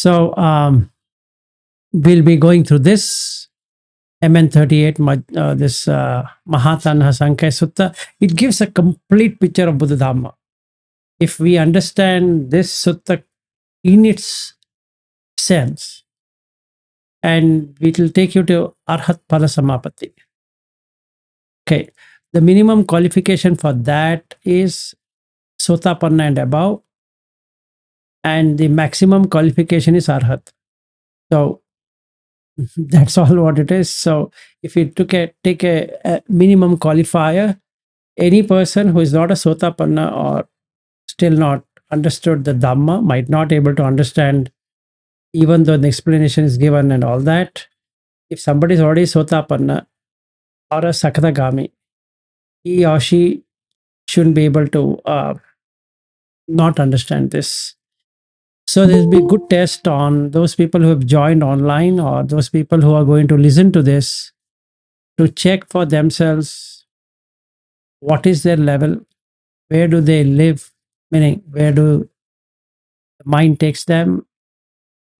So we'll be going through this MN38, this Mahatanha Sankhya Sutta. It gives a complete picture of Buddha Dhamma. If we understand this sutta in its sense, and it will take you to Arhat Phala Samapatti. Okay, the minimum qualification for that is Sotapanna and above, and the maximum qualification is Arhat. So that's all what it is. So if you take a minimum qualifier, any person who is not a Sotapanna or still not understood the Dhamma might not able to understand, even though the explanation is given and all that. If somebody is already Sotapanna or a Sakadagami, he or she shouldn't be able to not understand this. So there'll be a good test on those people who have joined online or those people who are going to listen to this to check for themselves what is their level, where do they live, meaning where do the mind takes them,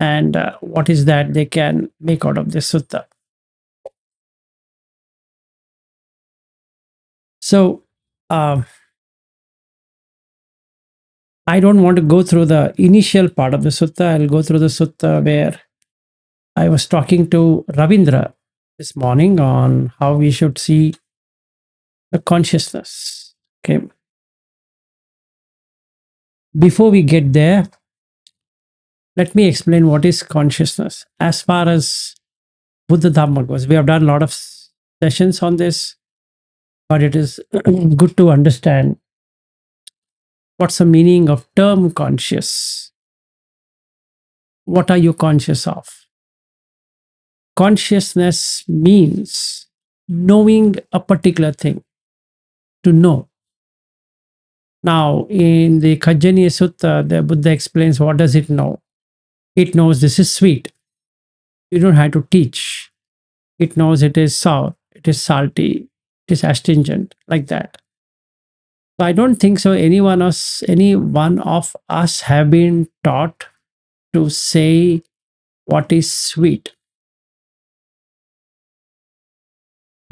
and what is that they can make out of this sutta. So I don't want to go through the initial part of the sutta. I'll go through the sutta where I was talking to Ravindra this morning on how we should see the consciousness. Okay. Before we get there, let me explain what is consciousness. As far as Buddha Dhamma goes, we have done a lot of sessions on this, but it is good to understand what's the meaning of term conscious. What are you conscious of? Consciousness means knowing a particular thing, to know. Now, in the Kajjaniya Sutta, the Buddha explains what does it know. It knows this is sweet. You don't have to teach. It knows it is sour, it is salty, it is astringent, like that. So I don't think so any one of us have been taught to say what is sweet.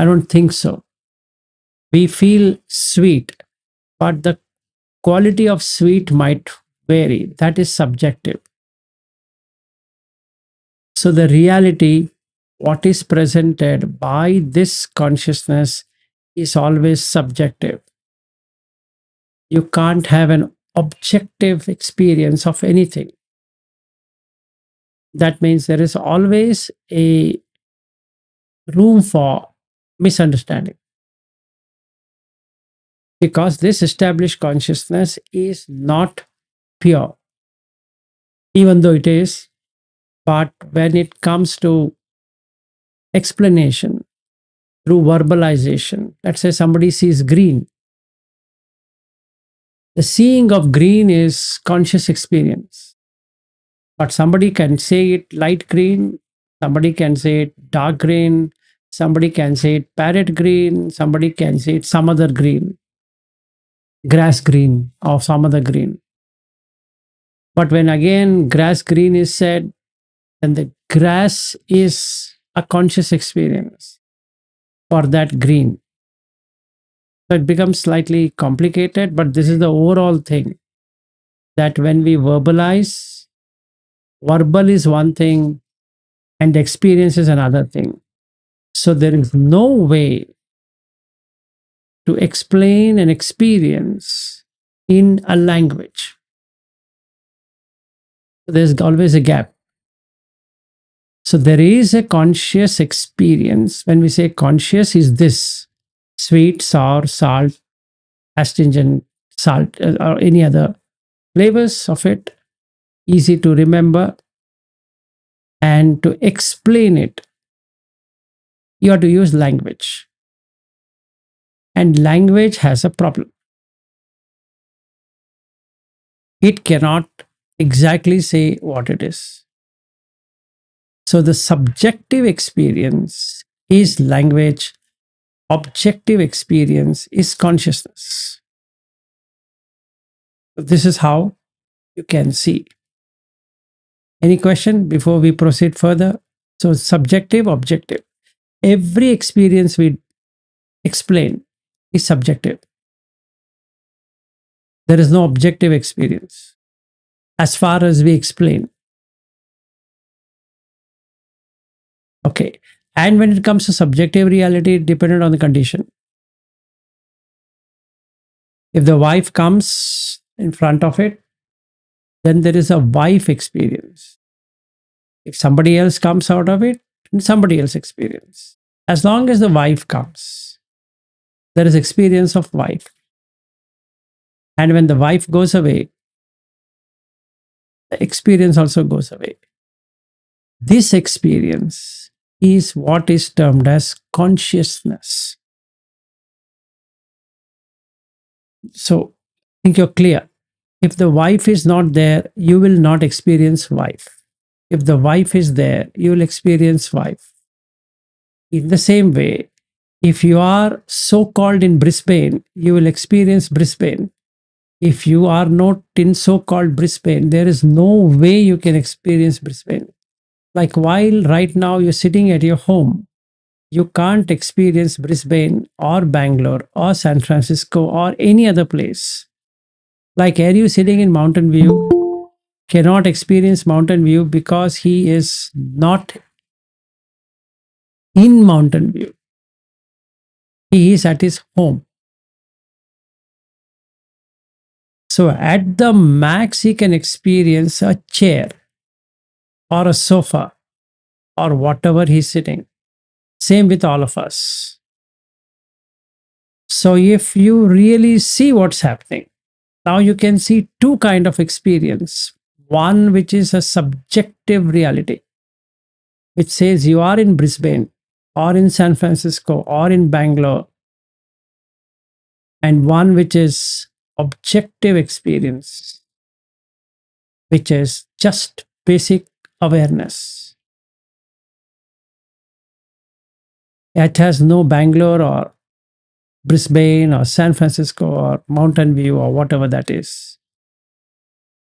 I don't think so. We feel sweet, but the quality of sweet might vary. That is subjective. So the reality, what is presented by this consciousness, is always subjective. You can't have an objective experience of anything. That means there is always a room for misunderstanding, because this established consciousness is not pure, even though it is. But when it comes to explanation through verbalization, let's say somebody sees green. The seeing of green is conscious experience. But somebody can say it light green, somebody can say it dark green, somebody can say it parrot green, somebody can say it some other green, grass green or some other green. But when again grass green is said, then the grass is a conscious experience for that green. So it becomes slightly complicated, but this is the overall thing, that when we verbalize, verbal is one thing and experience is another thing. So there is no way to explain an experience in a language. There's always a gap. So there is a conscious experience. When we say conscious, is this sweet, sour, salt, astringent, salt, or any other flavors of it, easy to remember. And to explain it, you have to use language. And language has a problem. It cannot exactly say what it is. So the subjective experience is language, objective experience is consciousness. This is how you can see. Any question before we proceed further? So, subjective, objective. Every experience we explain is subjective. There is no objective experience as far as we explain. Okay. And when it comes to subjective reality, it depended on the condition. If the wife comes in front of it, then there is a wife experience. If somebody else comes out of it, then somebody else experience. As long as the wife comes, there is experience of wife. And when the wife goes away, the experience also goes away. This experience is what is termed as consciousness. So, I think you're clear. If the wife is not there, you will not experience wife. If the wife is there, you will experience wife. In the same way, if you are so called in Brisbane, you will experience Brisbane. If you are not in so called Brisbane, there is no way you can experience Brisbane. Like while right now you're sitting at your home, you can't experience Brisbane or Bangalore or San Francisco or any other place. Like, are you sitting in Mountain View? Cannot experience Mountain View because he is not in Mountain View. He is at his home. So, at the max, he can experience a chair or a sofa or whatever he's sitting. Same with all of us. So, if you really see what's happening, now you can see two kind of experience. One which is a subjective reality, which says you are in Brisbane or in San Francisco or in Bangalore, and one which is objective experience, which is just basic awareness. It has no Bangalore or Brisbane or San Francisco or Mountain View or whatever that is.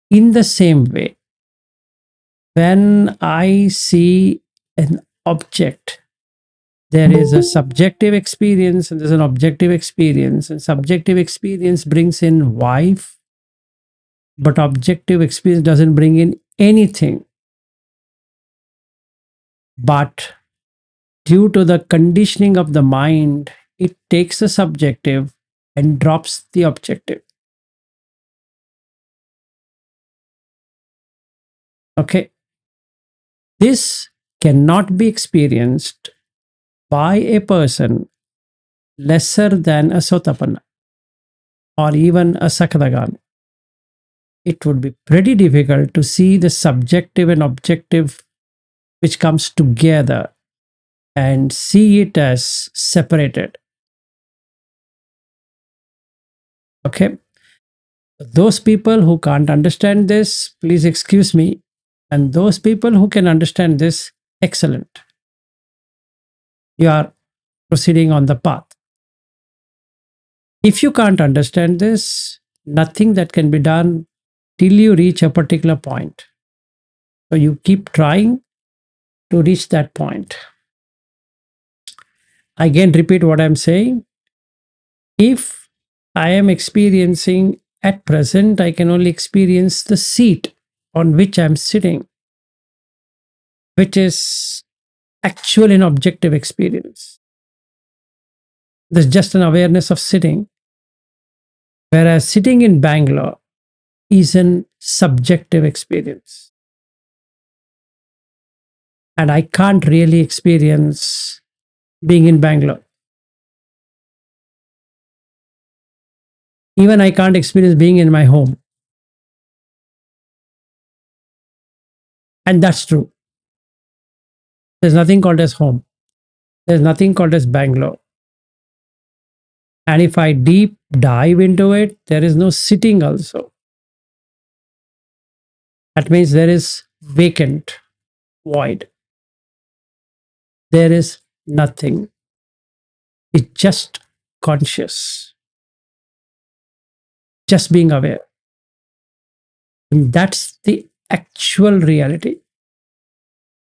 In the same way, when I see an object, there is a subjective experience and there's an objective experience, and subjective experience brings in wife, but objective experience doesn't bring in anything. But due to the conditioning of the mind, it takes the subjective and drops the objective. Okay. This cannot be experienced by a person lesser than a Sotapanna or even a Sakadagami. It would be pretty difficult to see the subjective and objective which comes together and see it as separated. Okay. Those people who can't understand this, please excuse me. And those people who can understand this, excellent. You are proceeding on the path. If you can't understand this, nothing that can be done till you reach a particular point. So you keep trying to reach that point. Again, repeat what I'm saying. If I am experiencing at present, I can only experience the seat on which I'm sitting, which is actual and objective experience. There's just an awareness of sitting. Whereas sitting in Bangalore is an subjective experience. And I can't really experience being in Bangalore. Even I can't experience being in my home. And that's true. There's nothing called as home. There's nothing called as Bangalore. And if I deep dive into it, there is no sitting also. That means there is vacant, void. There is nothing. It's just conscious, just being aware. And that's the actual reality.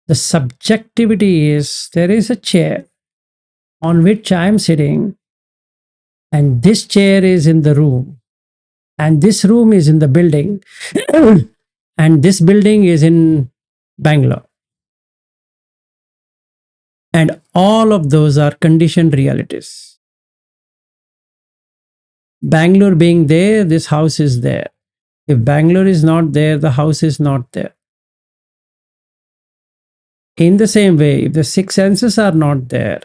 The subjectivity is there is a chair on which I am sitting, and this chair is in the room, and this room is in the building, and this building is in Bangalore. And all of those are conditioned realities. Bangalore being there, this house is there. If Bangalore is not there, the house is not there. In the same way, if the six senses are not there,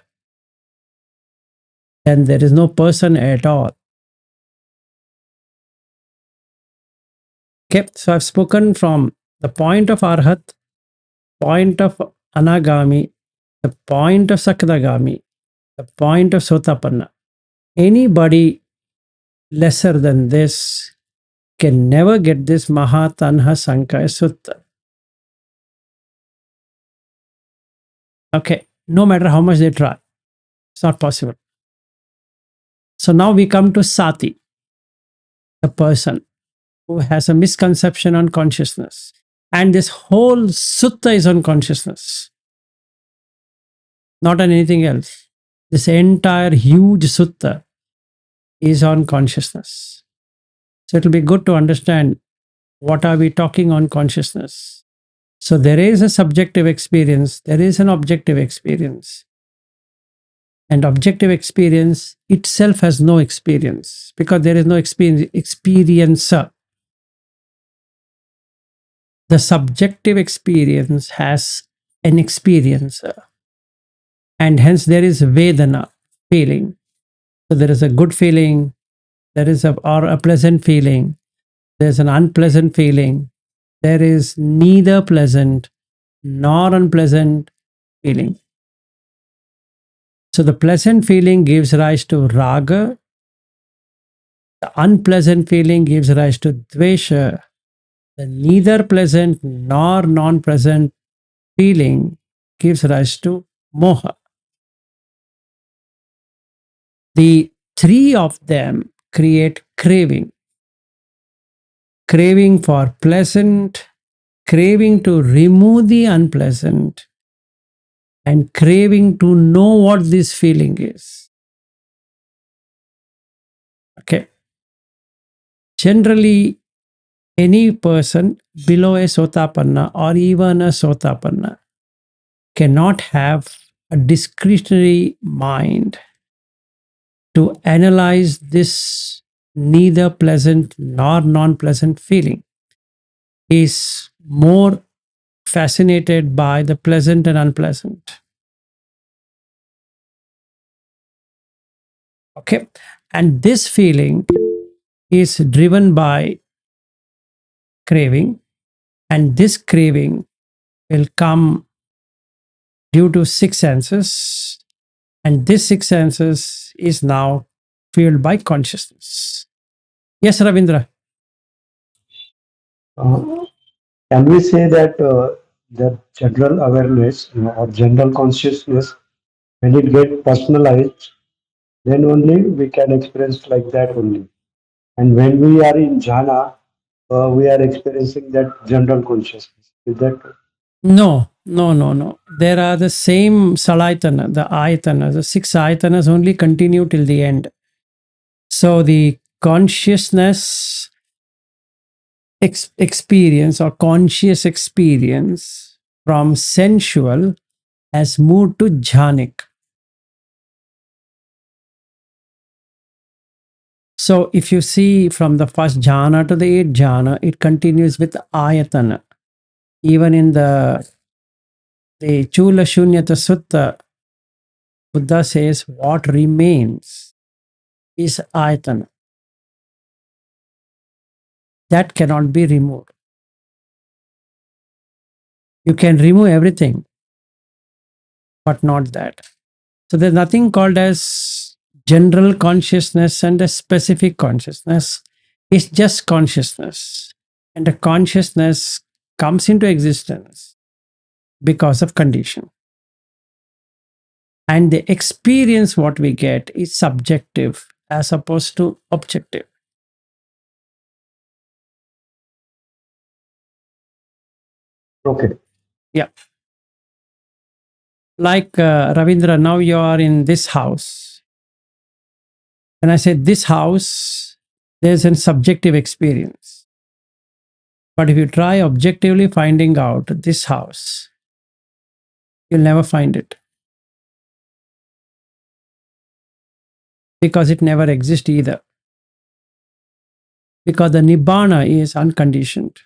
then there is no person at all. Okay, so I've spoken from the point of Arhat, point of Anagami, the point of Sakadagami, the point of Sotapanna. Anybody lesser than this can never get this Mahatanha Sankaya Sutta. Okay, no matter how much they try, it's not possible. So now we come to Sati, the person who has a misconception on consciousness. And this whole sutta is on consciousness, not on anything else. This entire huge sutta is on consciousness. So it will be good to understand what are we talking on consciousness. So there is a subjective experience, there is an objective experience. And objective experience itself has no experience because there is no experiencer. The subjective experience has an experiencer, and hence there is Vedana, feeling. So there is a good feeling, there is a pleasant feeling, there's an unpleasant feeling, there is neither pleasant nor unpleasant feeling. So the pleasant feeling gives rise to raga, the unpleasant feeling gives rise to dvesha, the neither pleasant nor non-pleasant feeling gives rise to moha. The three of them create craving. Craving for pleasant, craving to remove the unpleasant, and craving to know what this feeling is. Okay. Generally, any person below a sotapanna or even a sotapanna cannot have a discretionary mind to analyze this neither pleasant nor non-pleasant feeling. Is more fascinated by the pleasant and unpleasant. Okay. And this feeling is driven by craving, and this craving will come due to six senses, and this six senses is now fueled by consciousness. Yes, Ravindra. Uh, can we say that the general awareness, or general consciousness, when it get personalized, then only we can experience like that only. And when we are in jhana, we are experiencing that general consciousness. Is that No, no, no, no. There are the same salaitana, the ayatana, the six ayatanas only continue till the end. So the consciousness experience or conscious experience from sensual has moved to jhanic. So if you see from the first jhana to the eighth jhana, it continues with ayatana. Even in the Chula Shunyata Sutta, Buddha says what remains is ayatana. That cannot be removed. You can remove everything, but not that. So there's nothing called as general consciousness and a specific consciousness. It's just consciousness. And the consciousness comes into existence because of condition. And the experience what we get is subjective as opposed to objective. okay? Yeah. Like Ravindra, now you are in this house. When I say this house, there's a subjective experience. But if you try objectively finding out this house, you'll never find it because it never exists either. Because the Nibbana is unconditioned.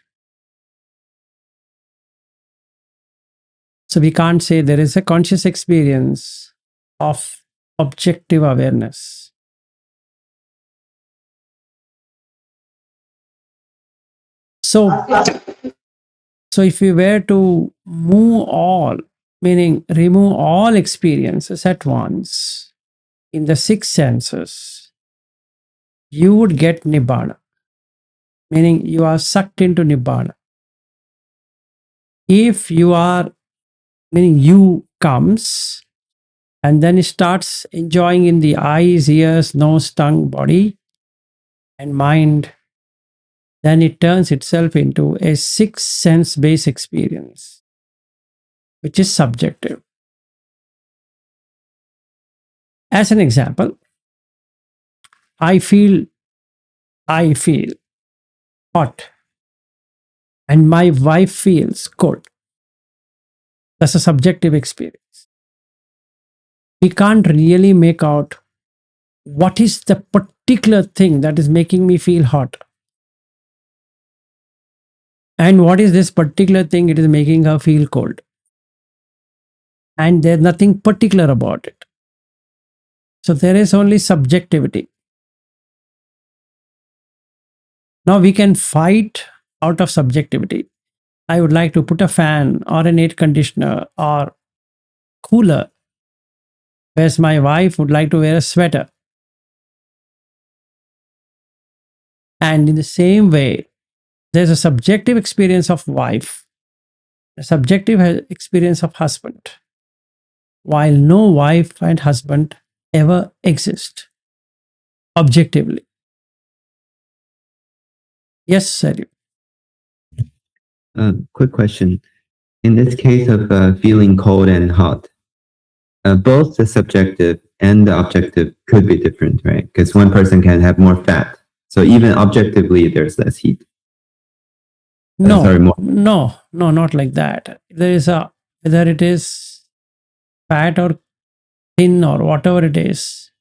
So we can't say there is a conscious experience of objective awareness. So, so if we were to move all, meaning remove all experiences at once in the six senses, you would get Nibbana, meaning you are sucked into Nibbana. If you are, meaning you comes and then it starts enjoying in the eyes, ears, nose, tongue, body, and mind, then it turns itself into a six sense based experience, which is subjective. As an example, I feel I feel hot and my wife feels cold. That's a subjective experience. We can't really make out what is the particular thing that is making me feel hot and what is this particular thing it is making her feel cold. And there's nothing particular about it. So there is only subjectivity. Now we can fight out of subjectivity. I would like to put a fan or an air conditioner or cooler, whereas my wife would like to wear a sweater. And in the same way, there's a subjective experience of wife, a subjective experience of husband, while no wife and husband ever exist objectively. Yes, sir. Quick question. In this case of feeling cold and hot, both the subjective and the objective could be different, right? Because one person can have more fat. So even objectively, there's less heat. No, sorry, more. no, not like that. There is a, whether it is fat or thin or whatever it is,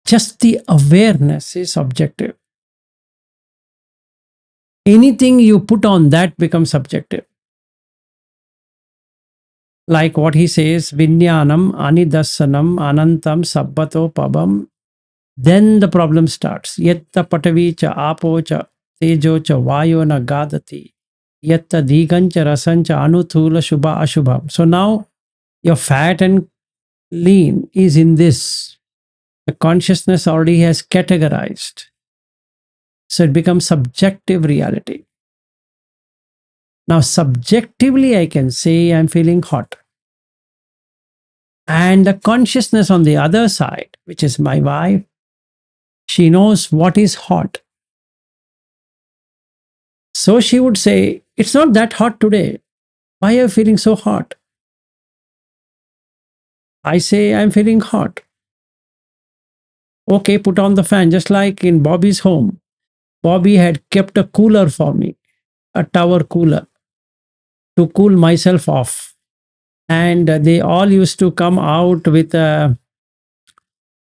just the awareness is objective. Anything you put on that becomes subjective. Like what he says, Vinyanam, Anidasanam, Anantam, Sabbato, Pabam. Then the problem starts. Yatta patavicha, apocha, tejocha, vayona gadati. Yatta digancha, rasancha, anuthula, shubha, ashubham. So now your fat and lean is in this. The consciousness already has categorized. So it becomes subjective reality. Now, subjectively, I can say I'm feeling hot. And the consciousness on the other side, which is my wife, she knows what is hot. So she would say, it's not that hot today. Why are you feeling so hot? I say, I'm feeling hot. Okay, put on the fan, just like in Bobby's home. Bobby had kept a cooler for me, a tower cooler, to cool myself off. And they all used to come out with their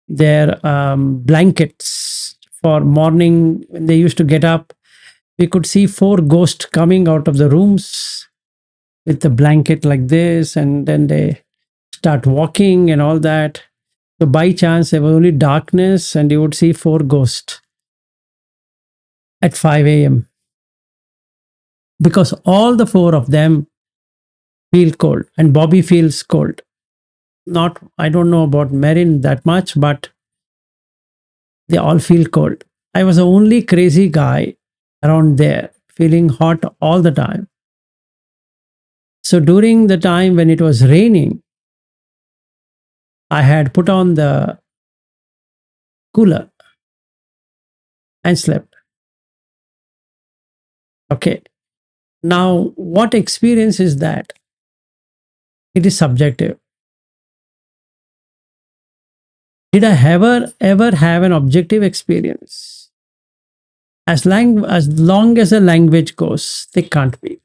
blankets for morning. When they used to get up, we could see four ghosts coming out of the rooms with the blanket like this, and then they start walking and all that. So by chance, there was only darkness, and you would see four ghosts at 5 a.m. because all the four of them feel cold, and Bobby feels cold. Not, I don't know about Marin that much, but they all feel cold. I was the only crazy guy around there, feeling hot all the time. So during the time when it was raining, I had put on the cooler and slept. Okay. Now, what experience is that? It is subjective. Did I ever have an objective experience? As long as a language goes, they can't be.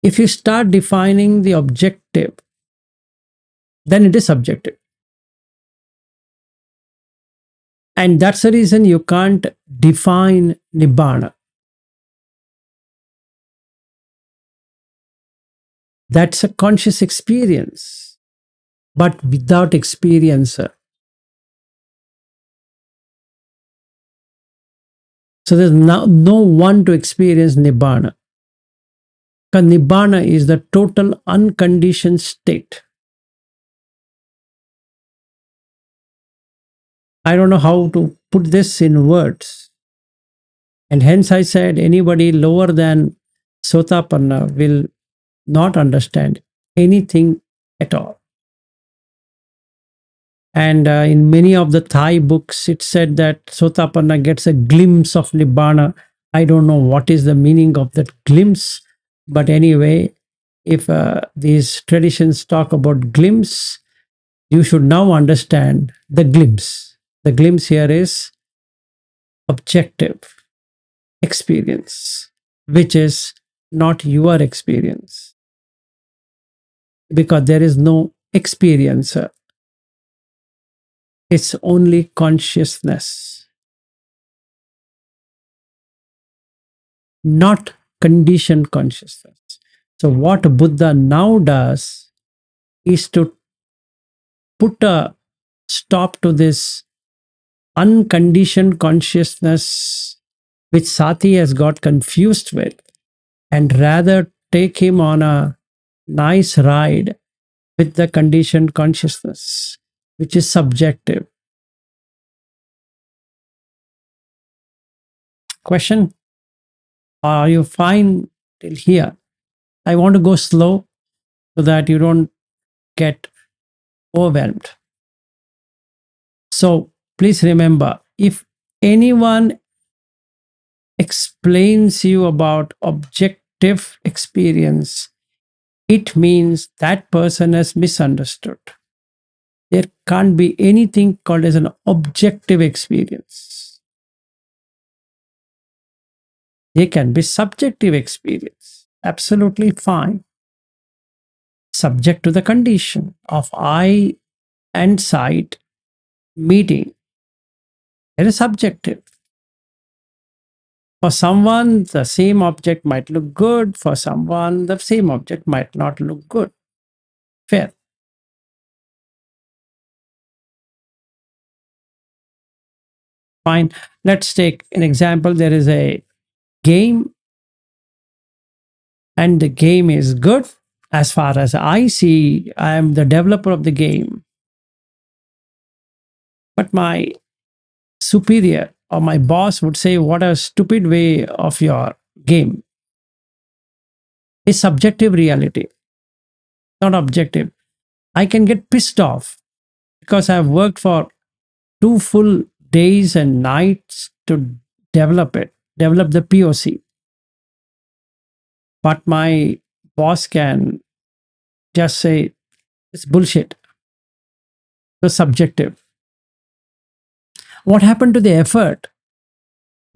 If you start defining the objective, then it is subjective. And that's the reason you can't define Nibbana. That's a conscious experience, but without experiencer. So there's no one to experience Nibbana. Because Nibbana is the total unconditioned state. I don't know how to put this in words. And hence I said anybody lower than Sotapanna will not understand anything at all. And in many of the Thai books, it said that Sotapanna gets a glimpse of Nibbana. I don't know what is the meaning of that glimpse. But anyway, if these traditions talk about glimpse, you should now understand the glimpse. The glimpse here is objective experience, which is not your experience because there is no experiencer. It's only consciousness, not conditioned consciousness. So, what Buddha now does is to put a stop to this unconditioned consciousness which Sati has got confused with, and rather take him on a nice ride with the conditioned consciousness, which is subjective. Question? Are you fine till here? I want to go slow so that you don't get overwhelmed. So please remember, if anyone explains you about objective experience, it means that person has misunderstood. There can't be anything called as an objective experience. There can be subjective experience. Absolutely fine. Subject to the condition of eye and sight meeting. It is subjective. For someone, the same object might look good. For someone, the same object might not look good. Fair. Fine. Let's take an example. There is a game, and the game is good. As far as I see, I am the developer of the game. But my superior or my boss would say, what a stupid way of your game. It's subjective reality, not objective. I can get pissed off because I've worked for 2 full days and nights to develop the POC. But my boss can just say, it's bullshit. It's subjective. What happened to the effort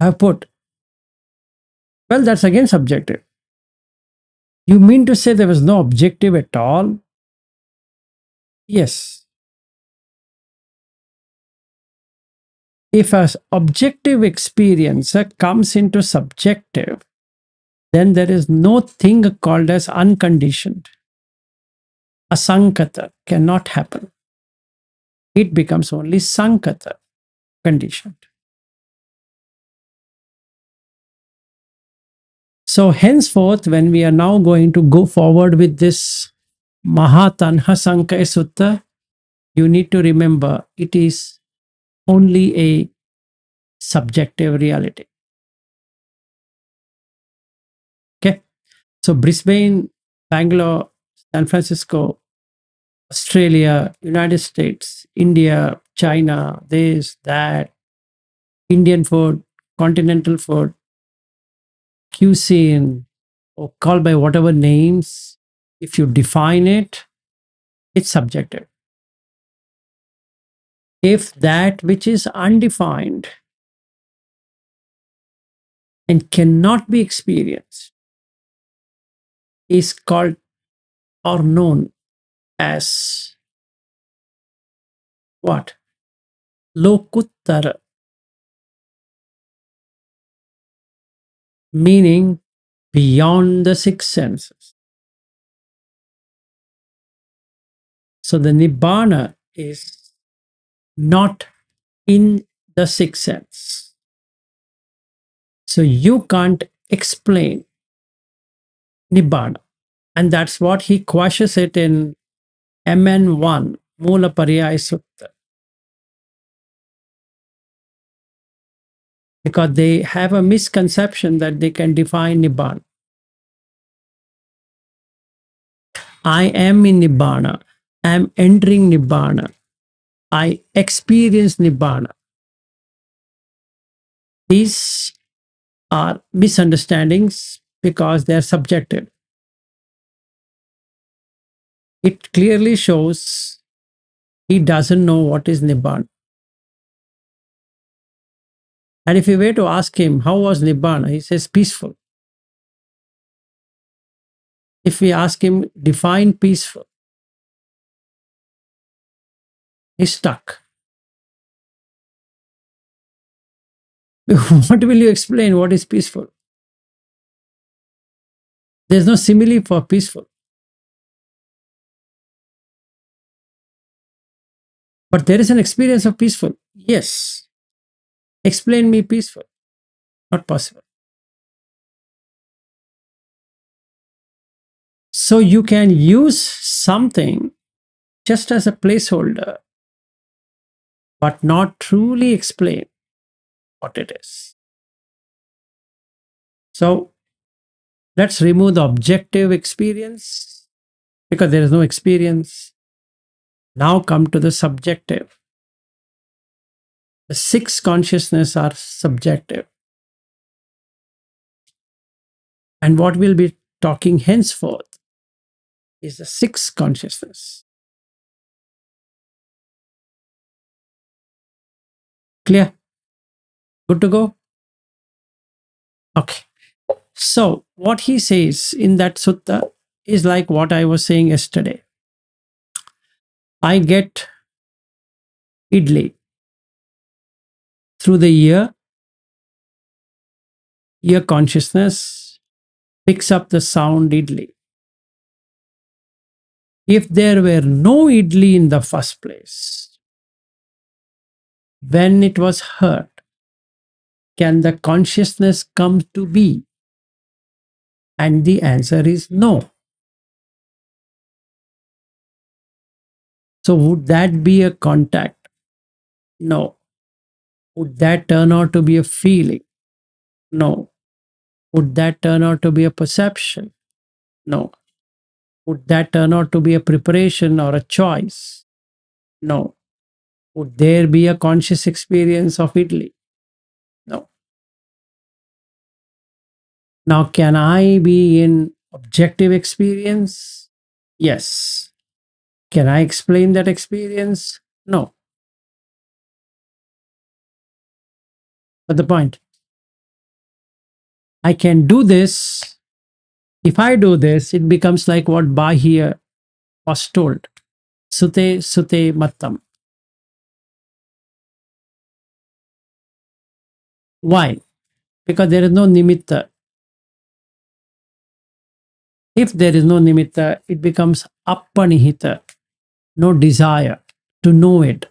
I've put? Well, that's again subjective. You mean to say there was no objective at all? Yes. If an objective experience comes into subjective, then there is no thing called as unconditioned. Asankata cannot happen. It becomes only sankata, conditioned. So henceforth, when we are now going to go forward with this Mahatanha Sankaya Sutta, you need to remember it is only a subjective reality. Okay. So Brisbane, Bangalore, San Francisco, Australia, United States, India, China, this, that, Indian food, continental food, cuisine, or call by whatever names, If you define it, it's subjective. If that which is undefined and cannot be experienced is called or known as what? Lokuttara, meaning beyond the six senses. So the Nibbana is not in the sixth sense. So you can't explain Nibbana. And that's what he quashes it in MN1, Mula Pariyaya Sutta. Because they have a misconception that they can define Nibbana. I am in Nibbana. I am entering Nibbana. I experience Nibbana. These are misunderstandings because they are subjective. It clearly shows he doesn't know what is Nibbana. And if you were to ask him, how was Nibbana? He says, peaceful. If we ask him, define peaceful, he's stuck. What will you explain? What is peaceful? There's no simile for peaceful. But there is an experience of peaceful. Yes. Explain me peaceful. Not possible. So you can use something just as a placeholder, but not truly explain what it is. So let's remove the objective experience because there is no experience. Now come to the subjective. The six consciousness are subjective. And what we'll be talking henceforth is the sixth consciousness. Clear? Good to go? Okay. So what he says in that sutta is like what I was saying yesterday. I get idli through the ear consciousness picks up the sound idli. If there were no idli in the first place, when it was heard, can the consciousness come to be? And the answer is no. So would that be a contact? No. Would that turn out to be a feeling? No. Would that turn out to be a perception? No. Would that turn out to be a preparation or a choice? No. Would there be a conscious experience of idli? No. Now, can I be in objective experience? Yes. Can I explain that experience? No. But the point, I can do this. If I do this, it becomes like what Bahia was told. Sute sute mattam. Why? Because there is no nimitta. If there is no nimitta, it becomes appanihita, no desire to know it.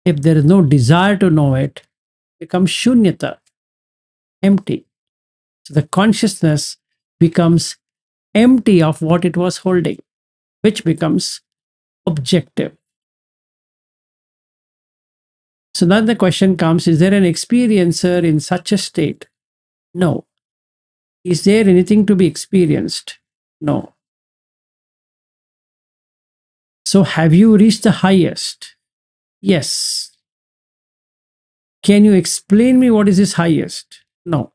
If there is no desire to know it, it becomes shunyata, empty. So the consciousness becomes empty of what it was holding, which becomes objective. So then the question comes, is there an experiencer in such a state? No. Is there anything to be experienced? No. So have you reached the highest? Yes. Can you explain me what is this highest? No.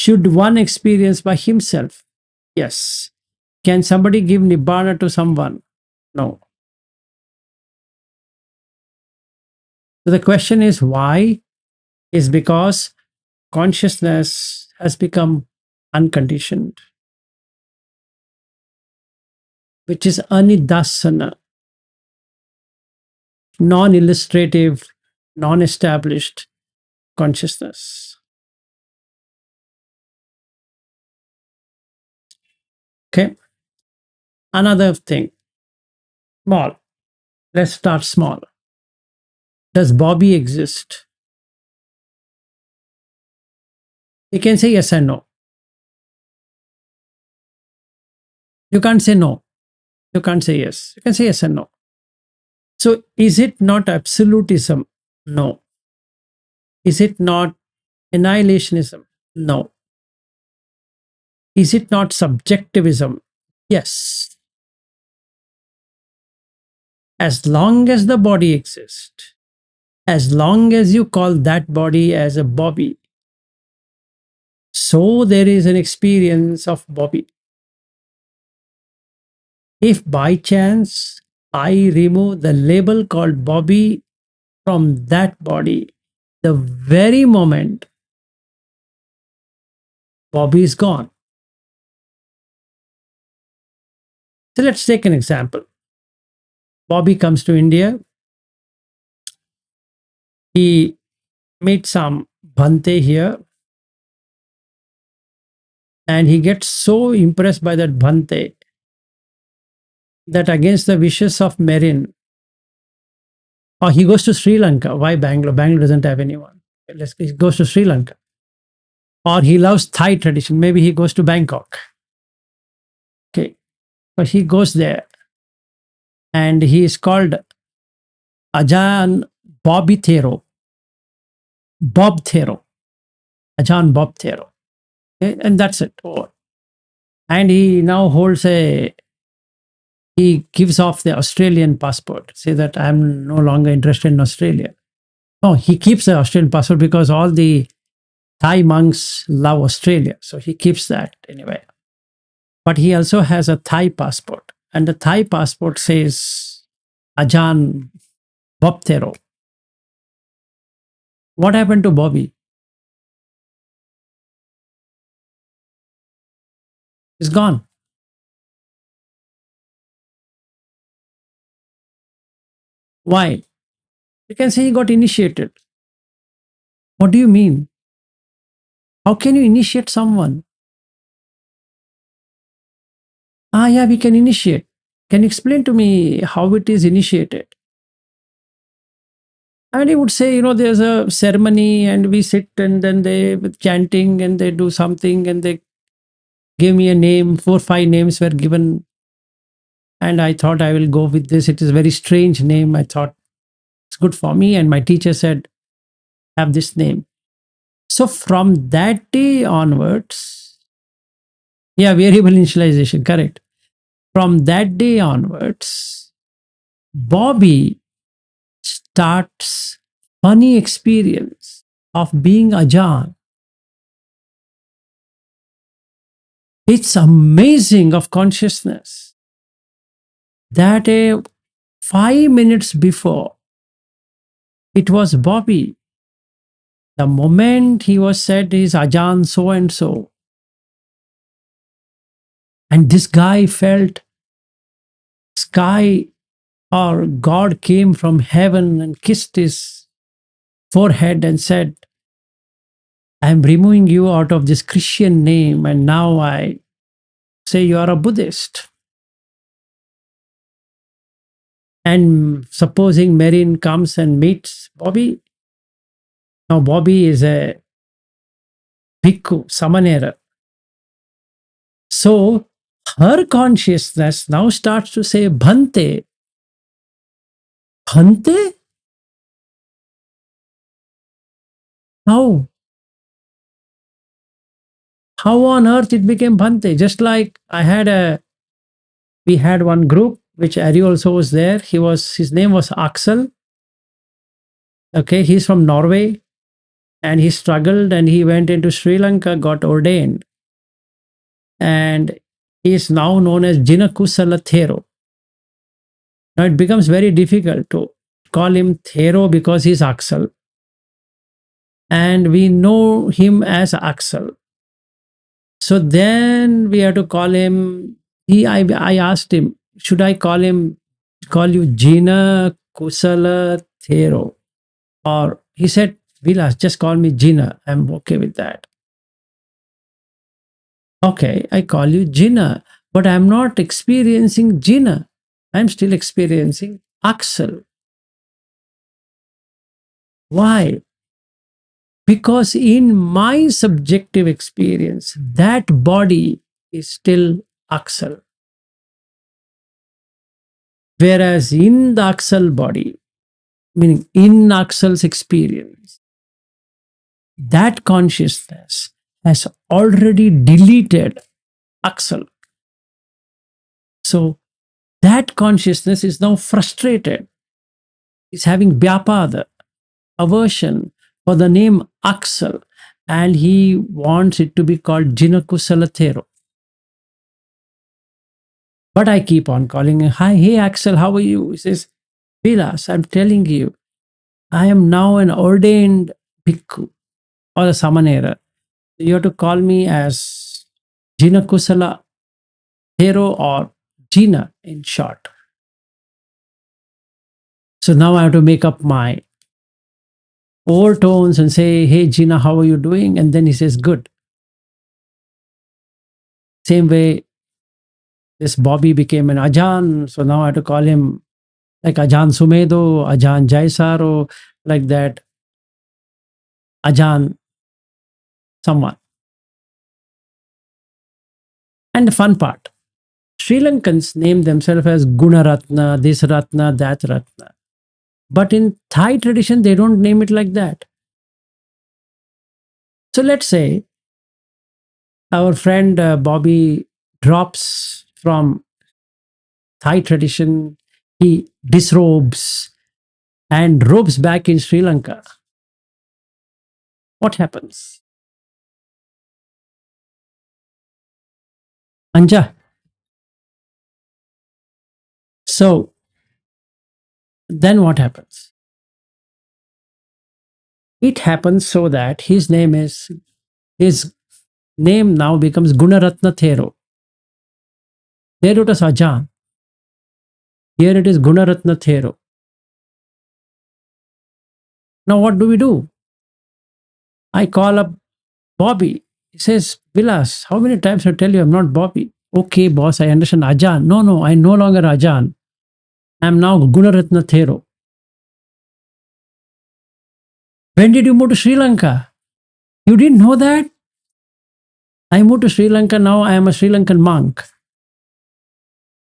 Should one experience by himself? Yes. Can somebody give Nibbana to someone? No. So the question is why? Is because consciousness has become unconditioned, which is anidasana, non illustrative, non established consciousness. Okay. Another thing, small. Let's start small. Does Bobby exist? You can say yes and no. You can't say no. You can't say yes. You can say yes and no. So is it not absolutism? No. Is it not annihilationism? No. Is it not subjectivism? Yes. As long as the body exists, as long as you call that body as a Bobby, so there is an experience of Bobby. If by chance I remove the label called Bobby from that body, the very moment Bobby is gone. So let's take an example. Bobby comes to India. He meets some Bhante here, and he gets so impressed by that Bhante that against the wishes of Merin, or he goes to Sri Lanka. Why Bangalore? Bangalore doesn't have anyone. He goes to Sri Lanka. Or he loves Thai tradition. Maybe he goes to Bangkok. Okay. But he goes there and he is called Ajahn Bobby Thero. Bob Thero. Ajahn Bob Thero. Okay. And that's it. Over. And he now holds he gives off the Australian passport, say that I'm no longer interested in Australia. No, he keeps the Australian passport because all the Thai monks love Australia. So he keeps that anyway. But he also has a Thai passport. And the Thai passport says Ajahn Bopthero. What happened to Bobby? He's gone. Why? You can say he got initiated. What do you mean? How can you initiate someone? Ah, yeah, we can initiate. Can you explain to me how it is initiated? And he would say, there's a ceremony and we sit and then they with chanting and they do something and they give me a name. 4, 5 names were given. And I thought I will go with this. It is a very strange name. I thought it's good for me. And my teacher said, have this name. So from that day onwards, yeah, variable initialization, correct. From that day onwards, Bobby starts funny experience of being Ajahn. It's amazing of consciousness that 5 minutes before it was Bobby. The moment he was said is Ajahn so and so. And this guy felt sky or God came from heaven and kissed his forehead and said, I am removing you out of this Christian name and now I say you are a Buddhist. And supposing Merin comes and meets Bobby. Now Bobby is a bhikkhu, samanera. So her consciousness now starts to say, Bhante. Bhante? How? How on earth it became Bhante? Just like we had one group, which Ari also was there. His name was Axel. Okay, he's from Norway. and he struggled and he went into Sri Lanka, got ordained, and he is now known as Jinakusala Thero. Now it becomes very difficult to call him Thero because he's Axel, and we know him as Axel. So then we have to call him. I asked him, should I call you Jina Kusala Thero? Or he said, Vilas, just call me Jina. I'm okay with that. Okay, I call you Jina, but I'm not experiencing Jina. I'm still experiencing Axel. Why? Because in my subjective experience, that body is still Axel. Whereas in the Axel body, meaning in Axel's experience, that consciousness has already deleted Axel. So that consciousness is now frustrated. It's having Vyapada, aversion for the name Axel, and he wants it to be called Jinakusalathero. But I keep on calling him, hi, hey Axel, how are you? He says, Vilas, I'm telling you, I am now an ordained bhikkhu or a samanera. You have to call me as Jinakusala Thero or Jina in short. So now I have to make up my overtones and say, hey Jina, how are you doing? And then he says, good. Same way, this Bobby became an Ajan. So now I have to call him like Ajan Sumedo, Ajan Jaisaro, like that, Ajan someone. And the fun part, Sri Lankans name themselves as Gunaratna, this Ratna, that Ratna. But in Thai tradition, they don't name it like that. So let's say our friend Bobby drops from Thai tradition, he disrobes and robes back in Sri Lanka. What happens? Anja. So then what happens? It happens so that his name now becomes Gunaratna Thero. There it was Ajan. Here it is Gunaratna Thero. Now what do? I call up Bobby. He says, Vilas, how many times I tell you I'm not Bobby? Okay, boss, I understand Ajan. No, I'm no longer Ajan. I'm now Gunaratna Thero. When did you move to Sri Lanka? You didn't know that? I moved to Sri Lanka, now I am a Sri Lankan monk.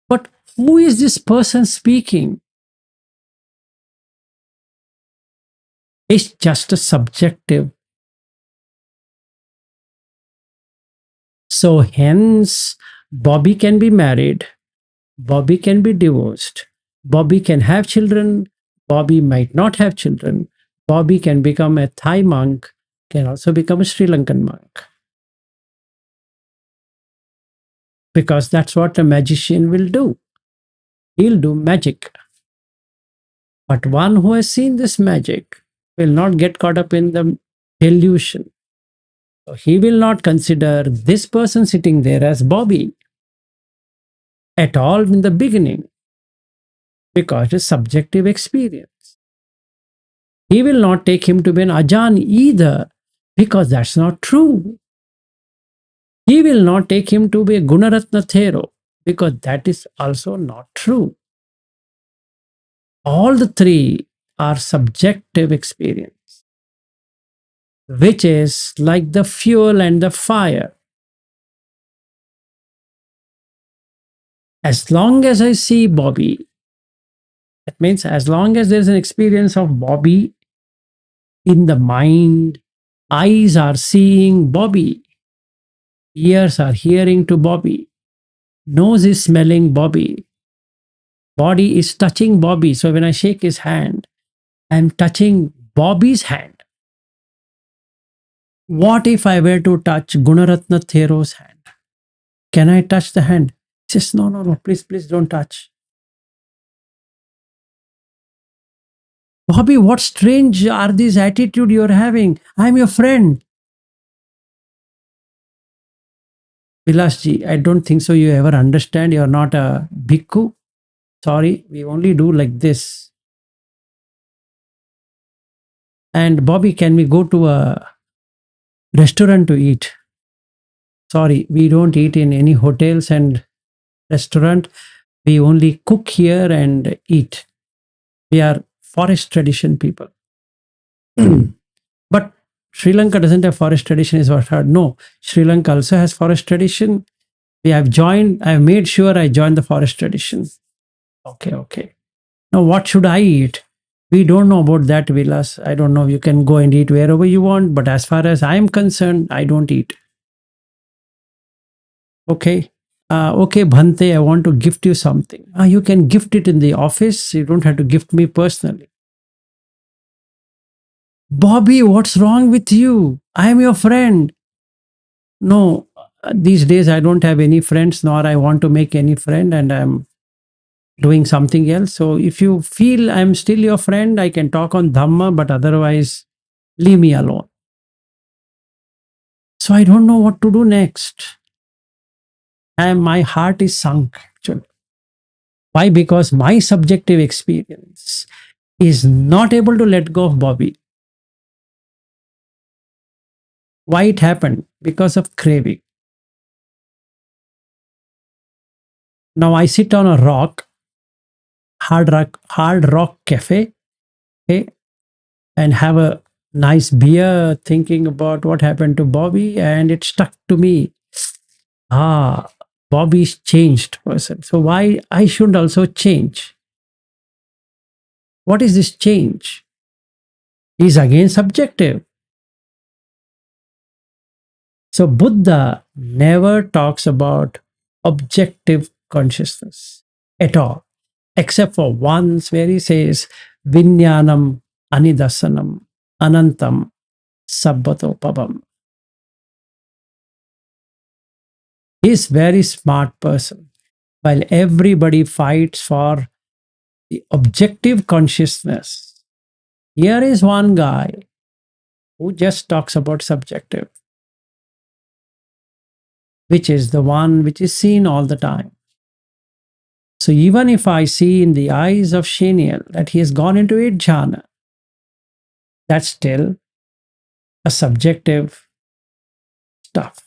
But who is this person speaking? It's just a subjective. So hence, Bobby can be married, Bobby can be divorced, Bobby can have children, Bobby might not have children, Bobby can become a Thai monk, can also become a Sri Lankan monk. Because that's what a magician will do. He'll do magic. But one who has seen this magic will not get caught up in the delusion. So he will not consider this person sitting there as Bobby at all in the beginning because it's subjective experience. He will not take him to be an Ajan either because that's not true. He will not take him to be a Gunaratna Thero because that is also not true. All the three are subjective experience, which is like the fuel and the fire. As long as I see Bobby, that means as long as there's an experience of Bobby in the mind, eyes are seeing Bobby, ears are hearing to Bobby, nose is smelling Bobby, body is touching Bobby. So when I shake his hand, I'm touching Bobby's hand. What if I were to touch Gunaratna Thero's hand? Can I touch the hand? He says, no, no, no, please, please don't touch. Bobby, what strange are these attitude you're having? I'm your friend. Vilasji, I don't think so you ever understand. You're not a bhikkhu. Sorry, we only do like this. And Bobby, can we go to a restaurant to eat? Sorry, we don't eat in any hotels and restaurant. We only cook here and eat. We are forest tradition people. But Sri Lanka doesn't have forest tradition, is what I heard. No, Sri Lanka also has forest tradition. We have joined, I've made sure I joined the forest tradition. Okay, okay. Now, what should I eat? We don't know about that, Vilas. I don't know. You can go and eat wherever you want. But as far as I'm concerned, I don't eat. Okay. Okay, Bhante, I want to gift you something. You can gift it in the office. You don't have to gift me personally. Bobby, what's wrong with you? I am your friend. No, these days I don't have any friends, nor I want to make any friend, and I'm doing something else. So if you feel I'm still your friend, I can talk on Dhamma, but otherwise, leave me alone. So I don't know what to do next. And my heart is sunk, actually. Why? Because my subjective experience is not able to let go of Bobby. Why it happened? Because of craving. Now I sit on a rock, hard rock cafe, okay, and have a nice beer, thinking about what happened to Bobby, and it stuck to me. Bobby's changed person. So why I should also change? What is this change? Is again subjective. So Buddha never talks about objective consciousness at all, except for once where he says Vinyanam Anidasanam Anantam Sabbatopabam. He's very smart person. While everybody fights for the objective consciousness, here is one guy who just talks about subjective, which is the one which is seen all the time. So even if I see in the eyes of Sheniel that he has gone into a jhana, that's still a subjective stuff.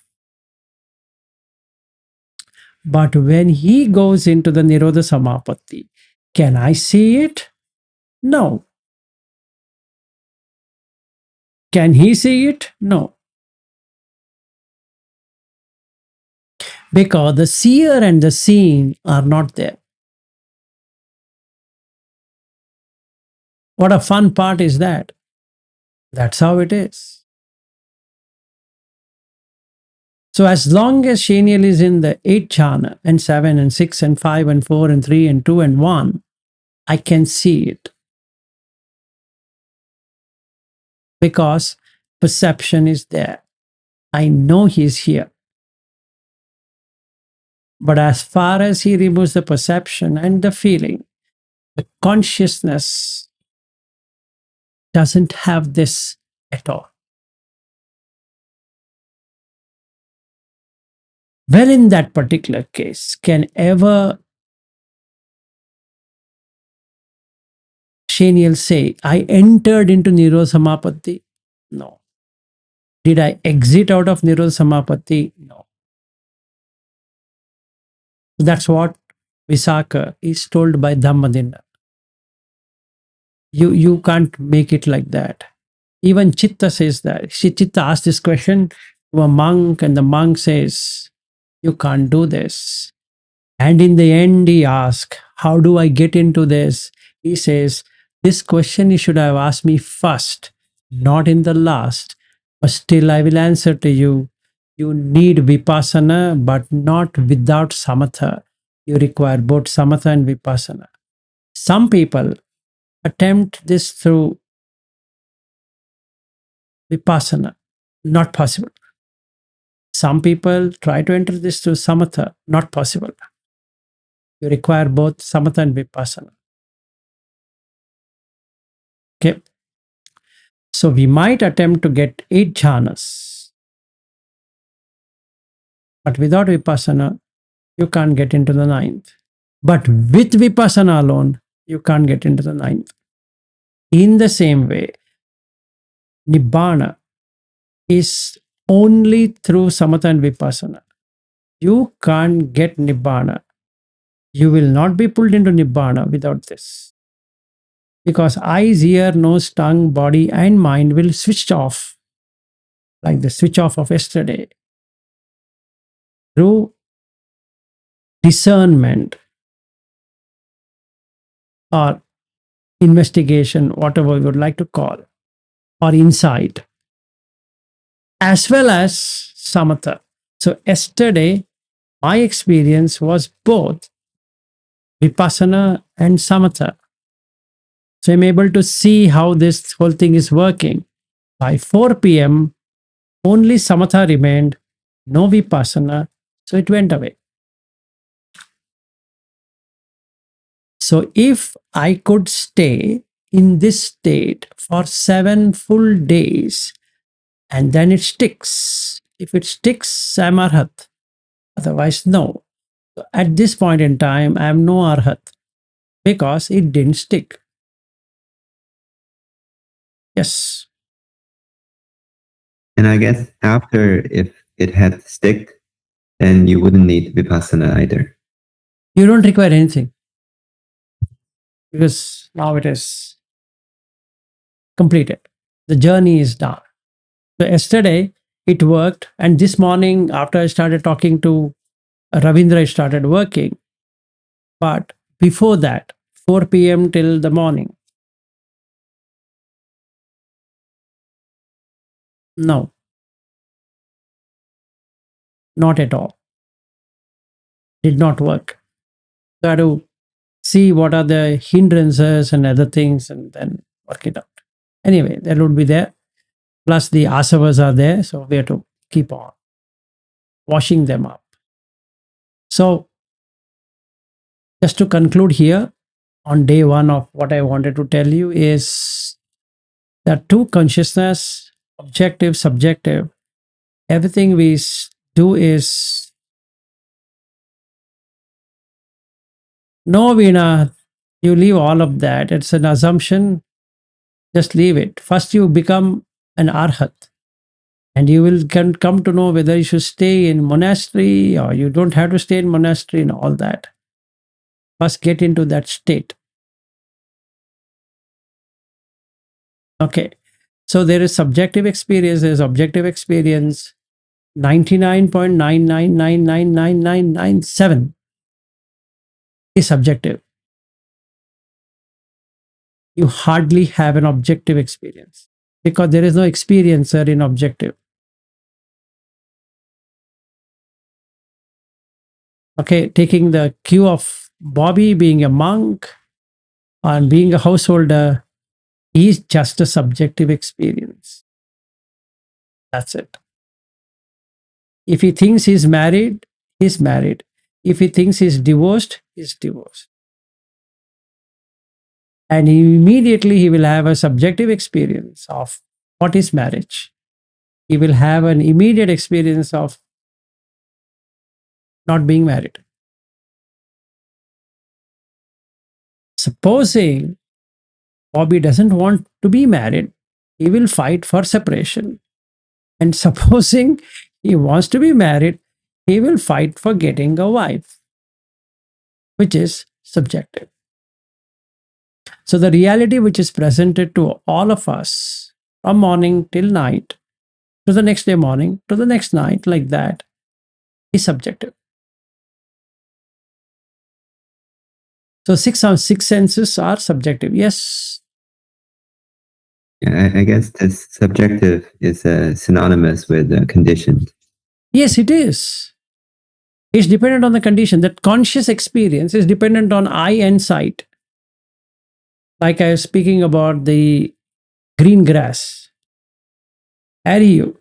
But when he goes into the Nirodha Samapatti, can I see it? No. Can he see it? No. Because the seer and the seen are not there. What a fun part is that. That's how it is. So as long as Sheniel is in the 8 jhana and 7 and 6 and 5 and 4 and 3 and 2 and 1, I can see it. Because perception is there. I know he's here. But as far as he removes the perception and the feeling, the consciousness doesn't have this at all. Well, in that particular case, can ever Sheniel say, I entered into Nirodha Samapatti? No. Did I exit out of Nirodha Samapatti? No. That's what Visakha is told by Dhammadinna. You can't make it like that. Even Chitta says that. Chitta asked this question to a monk, and the monk says, you can't do this. And in the end, he asks, how do I get into this? He says, this question you should have asked me first, not in the last. But still, I will answer to you. You need vipassana, but not without samatha. You require both samatha and vipassana. Some people attempt this through vipassana. Not possible. Some people try to enter this through samatha. Not possible. You require both samatha and vipassana. Okay. So we might attempt to get 8 jhanas, but without vipassana, you can't get into the ninth. But with vipassana alone, you can't get into the ninth. In the same way, nibbana is only through samatha and vipassana. You can't get nibbana. You will not be pulled into nibbana without this. Because eyes, ear, nose, tongue, body, and mind will switch off, like the switch off of yesterday, through discernment or investigation, whatever you would like to call, or insight, as well as samatha. So, yesterday, my experience was both vipassana and samatha. So, I'm able to see how this whole thing is working. By 4 p.m., only samatha remained, no vipassana, so it went away. So, if I could stay in this state for 7 full days and then it sticks, if it sticks, I'm arhat. Otherwise, no. So at this point in time, I am no arhat because it didn't stick. Yes. And I guess after, if it had stick, then you wouldn't need vipassana either. You don't require anything because now it is completed. The journey is done. So yesterday it worked, and this morning after I started talking to Ravindra, it started working. But before that, 4 p.m. till the morning, no, not at all. Did not work. So I had to see what are the hindrances and other things and then work it out. Anyway, that would be there. Plus the asavas are there. So we have to keep on washing them up. So just to conclude here, on day one of what I wanted to tell you is that two consciousness, objective, subjective, everything we do is no, Veena, you leave all of that. It's an assumption. Just leave it. First, you become an arhat, and you will can come to know whether you should stay in monastery or you don't have to stay in monastery and all that. First, get into that state. Okay. So there is subjective experience, there is objective experience. 99.9999997 is subjective. You hardly have an objective experience because there is no experiencer in objective. Okay, taking the cue of Bobby being a monk and being a householder is just a subjective experience. That's it. If he thinks he's married, he's married. If he thinks he's divorced, he's divorced. And immediately he will have a subjective experience of what is marriage. He will have an immediate experience of not being married. Supposing Bobby doesn't want to be married, he will fight for separation. And supposing he wants to be married, he will fight for getting a wife, which is subjective. So the reality which is presented to all of us from morning till night, to the next day morning, to the next night, like that, is subjective. So six senses are subjective. Yes. I guess this subjective is synonymous with conditioned. Yes, it is. It's dependent on the condition. That conscious experience is dependent on eye and sight. Like I was speaking about the green grass. Are you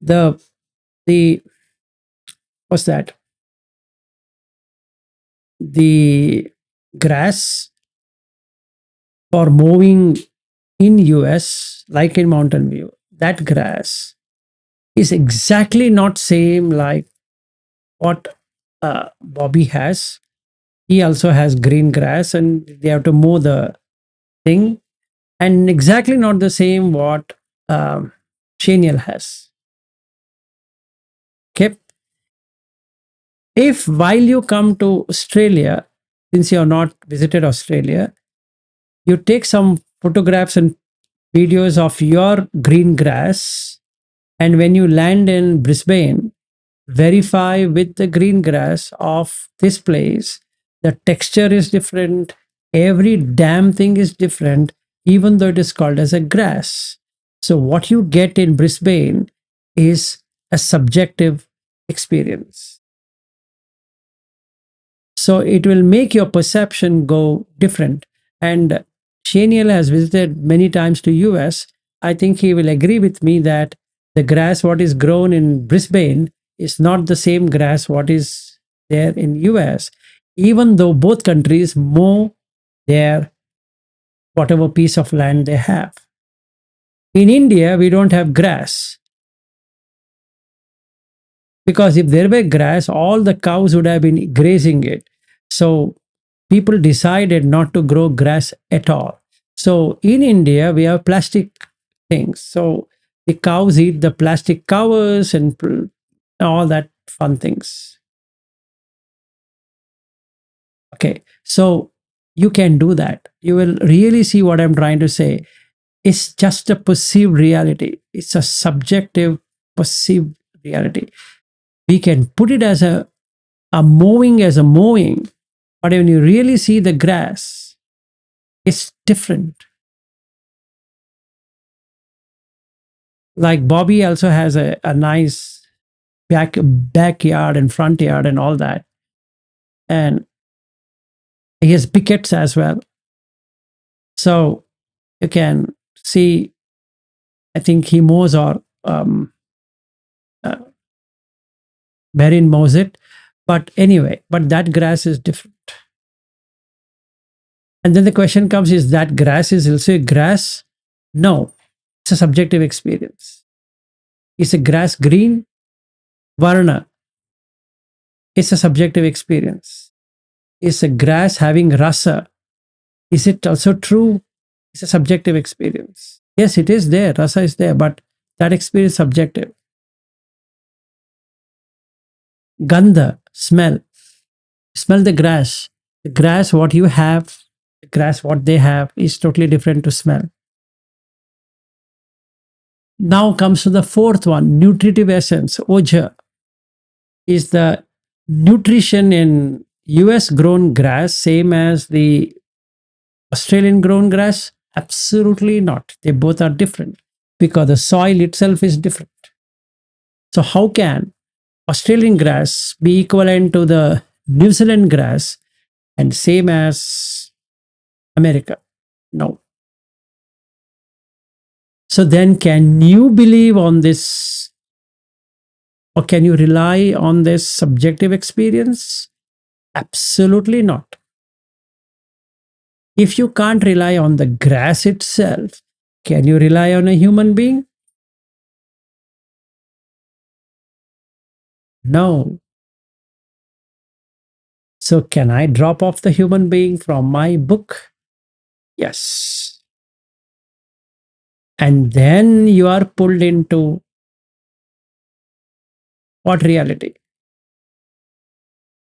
the the what's that? The grass for mowing in US, like in Mountain View, that grass is exactly not same like what Bobby has. He also has green grass, and they have to mow the thing, and exactly not the same what Shaniel has. Okay, if while you come to Australia, since you have not visited Australia, you take some photographs and videos of your green grass, and when you land in Brisbane, verify with the green grass of this place. The texture is different. Every damn thing is different, even though it is called as a grass. So, what you get in Brisbane is a subjective experience. So, it will make your perception go different. And Shaniel has visited many times to US. I think he will agree with me that the grass what is grown in Brisbane is not the same grass what is there in US, even though both countries mow their whatever piece of land they have. In India, we don't have grass, because if there were grass, all the cows would have been grazing it. So people decided not to grow grass at all. So in India, we have plastic things. So the cows eat the plastic covers and all that fun things. Okay, so you can do that. You will really see what I'm trying to say. It's just a perceived reality. It's a subjective perceived reality. We can put it as a mowing as a mowing, but when you really see the grass, it's different. Like Bobby also has a nice backyard and front yard and all that. And he has pickets as well. So you can see, I think he mows or uh, Marin mows it. But anyway, but that grass is different. And then the question comes, is that grass is also a grass? No, it's a subjective experience. Is a grass green? Varna. It's a subjective experience. Is a grass having rasa? Is it also true? It's a subjective experience. Yes, it is there. Rasa is there, but that experience is subjective. Gandha, smell. Smell the grass. The grass, what you have, the grass, what they have, is totally different to smell. Now comes to the fourth one, nutritive essence, oja, is the nutrition in US grown grass same as the Australian grown grass? Absolutely not. They both are different because the soil itself is different. So, how can Australian grass be equivalent to the New Zealand grass and same as America? No. So, then can you believe on this, or can you rely on this subjective experience? Absolutely not. If you can't rely on the grass itself, can you rely on a human being? No. So, can I drop off the human being from my book? Yes. And then you are pulled into what reality?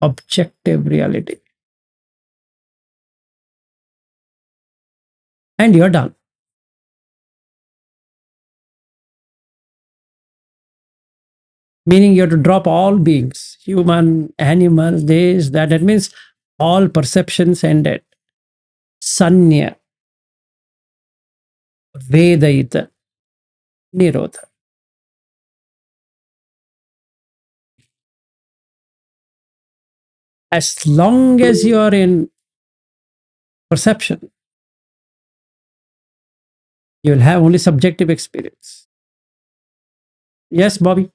Objective reality. And you're done. Meaning you have to drop all beings, human, animal, this, that. That means all perceptions ended. Sanya, Vedaita, Nirodha. As long as you are in perception, you will have only subjective experience. Yes, Bobby.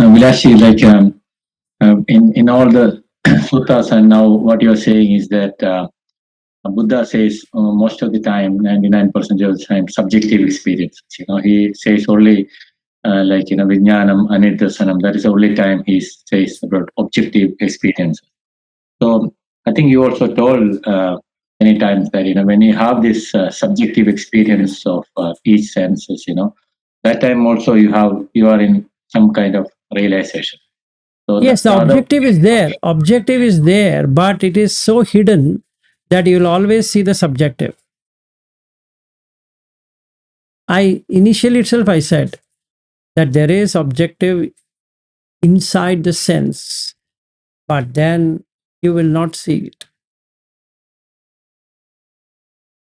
Vilashi, like in all the suttas, and now what you're saying is that Buddha says most of the time, 99% of the time, subjective experience. He says only vijnanam, aniddasanam. That is the only time he says about objective experience. So I think you also told many times that when you have this subjective experience of each senses, that time also you are in some kind of realization. So Yes, the the other objective is there. Objective is there, but it is so hidden that you'll always see the subjective. I initially itself I said that there is objective inside the sense, but then you will not see it.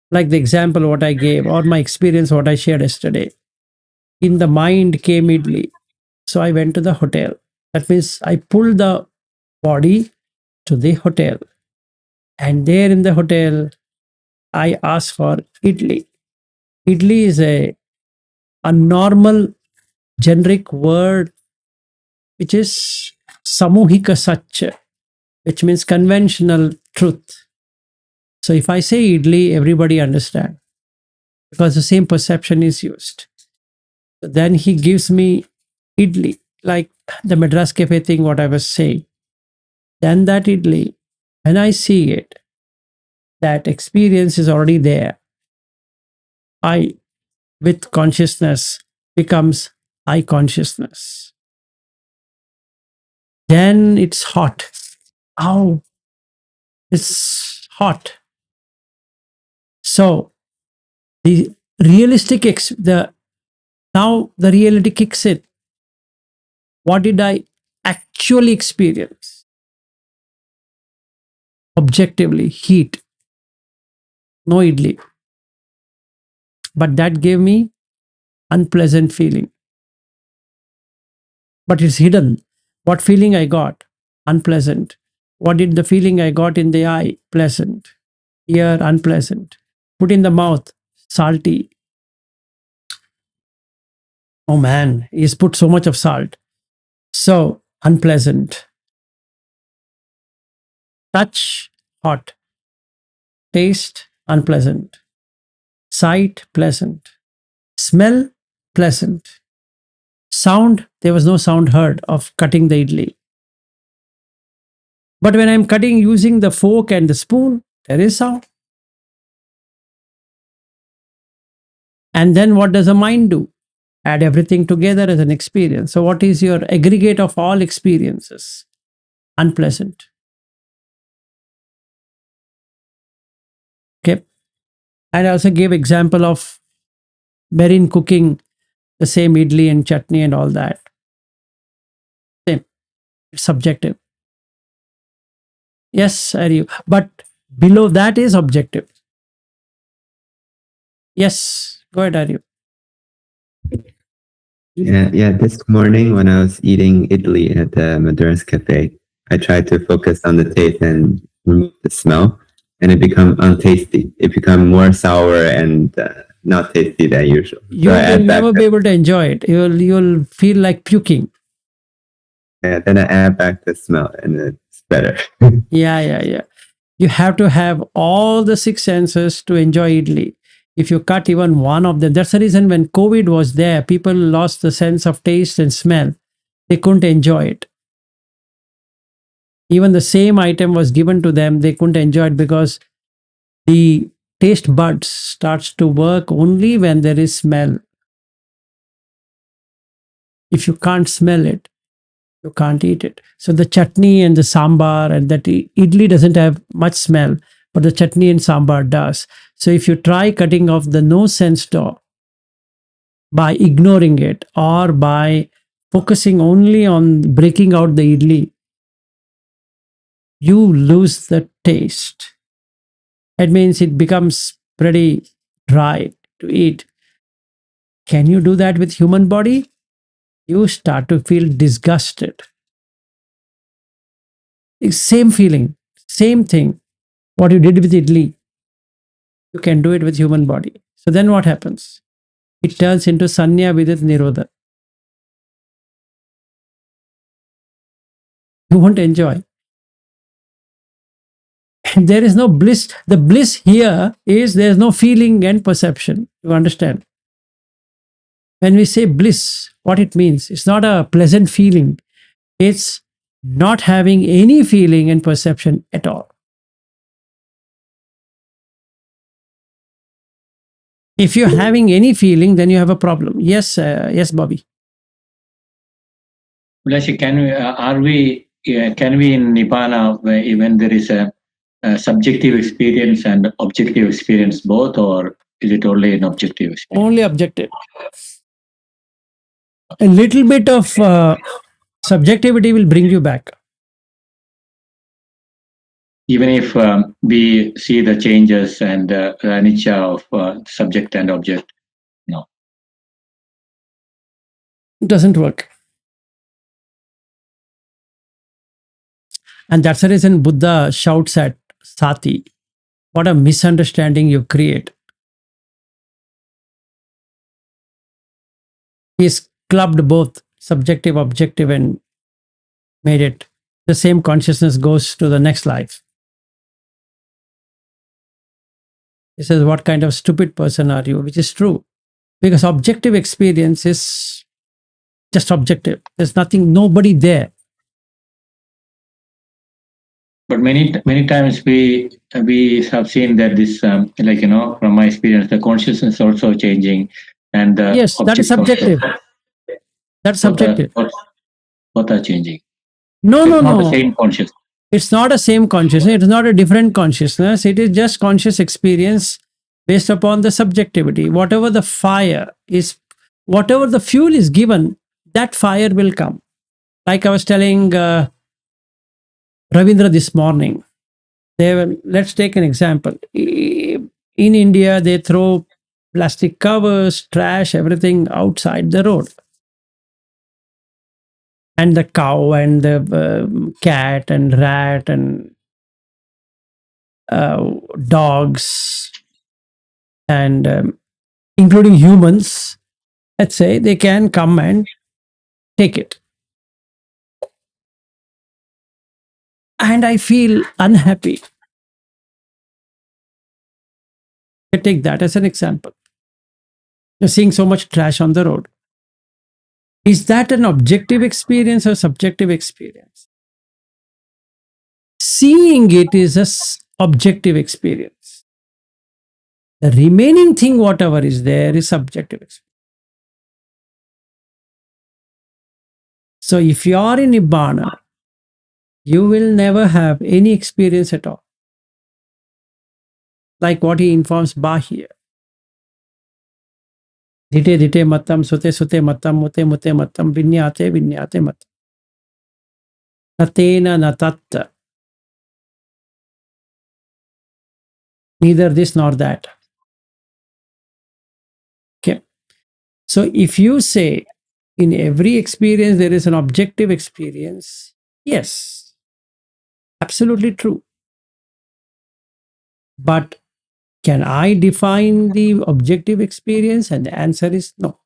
Like the example what I gave, or my experience what I shared yesterday. In the mind came idli. So I went to the hotel. That means I pulled the body to the hotel. And there in the hotel, I asked for idli. Idli is a normal generic word which is samuhika satya, which means conventional truth. So if I say idli, everybody understand because the same perception is used. Then he gives me idli, like the Madras Cafe thing, what I was saying. Then that idli, when I see it, that experience is already there. I, with consciousness, becomes I consciousness. Then it's hot. Oh, it's hot. So the the now the reality kicks in. What did I actually experience? Objectively, heat, no idli. But that gave me unpleasant feeling. But it's hidden. What feeling I got? Unpleasant. What did the feeling I got in the eye? Pleasant. Ear, unpleasant. Put in the mouth, salty. Oh man, he's put so much of salt. So unpleasant. Touch, hot. Taste, unpleasant. Sight, pleasant. Smell, pleasant. Sound, there was no sound heard of cutting the idli. But when I'm cutting using the fork and the spoon, there is sound. And then what does the mind do? Add everything together as an experience. So, what is your aggregate of all experiences? Unpleasant. Okay. And I also gave example of Merin cooking the same idli and chutney and all that. Same. It's subjective. Yes, Aryu. But below that is objective. Yes. Go ahead, Aryu. Yeah. This morning when I was eating idli at the Madras Cafe, I tried to focus on the taste and remove the smell, and it become untasty. It become more sour and not tasty than usual. You So I will add back. never be able to enjoy it. You'll feel like puking. Yeah, then I add back the smell, and it's better. Yeah. You have to have all the six senses to enjoy idli. If you cut even one of them, that's the reason when COVID was there, people lost the sense of taste and smell. They couldn't enjoy it. Even the same item was given to them, they couldn't enjoy it because the taste buds starts to work only when there is smell. If you can't smell it, you can't eat it. So the chutney and the sambar and that idli doesn't have much smell, but the chutney and sambar does. So if you try cutting off the no sense door by ignoring it or by focusing only on breaking out the idli, you lose the taste. It means it becomes pretty dry to eat. Can you do that with human body? You start to feel disgusted. It's same feeling, same thing. What you did with idli, you can do it with human body. So then what happens? It turns into Sanya Vidit Nirodha. You won't enjoy. And there is no bliss. The bliss here is there is no feeling and perception. You understand? When we say bliss, what it means, it's not a pleasant feeling. It's not having any feeling and perception at all. If you're having any feeling, then you have a problem. Yes, yes, Bobby. Ulashi, can we in Nibbana, where even there is a subjective experience and objective experience both, or is it only an objective experience? Only objective. A little bit of subjectivity will bring you back. Even if we see the changes and the anicca of subject and object, no. It doesn't work. And that's the reason Buddha shouts at Sati, what a misunderstanding you create. He's clubbed both subjective, objective, and made it the same consciousness goes to the next life. He says, what kind of stupid person are you? Which is true. Because objective experience is just objective. There's nothing, nobody there. But many times we have seen that this like from my experience, the consciousness also changing, and the Yes, that is objects also- subjective. That's both are- subjective. both are changing. No, It's no, not the no. same consciousness. It's not a same consciousness. It is not a different consciousness. It is just conscious experience based upon the subjectivity. Whatever the fire is, whatever the fuel is given, that fire will come. Like I was telling Ravindra this morning. Let's take an example. In India, they throw plastic covers, trash, everything outside the road. And the cow and the cat and rat and dogs and including humans, let's say, they can come and take it. And I feel unhappy. I take that as an example. You're seeing so much trash on the road. Is that an objective experience or subjective experience? Seeing it is an objective experience. The remaining thing, whatever is there, is subjective experience. So if you are in Nibbana, you will never have any experience at all. Like what he informs Bahya. Dhite dhite mattam, sute sute mattam, mute mute mattam, vinyate vinyate mattam. Natena natatta. Neither this nor that. Okay. So if you say in every experience there is an objective experience, yes, absolutely true. But can I define the objective experience? And the answer is no.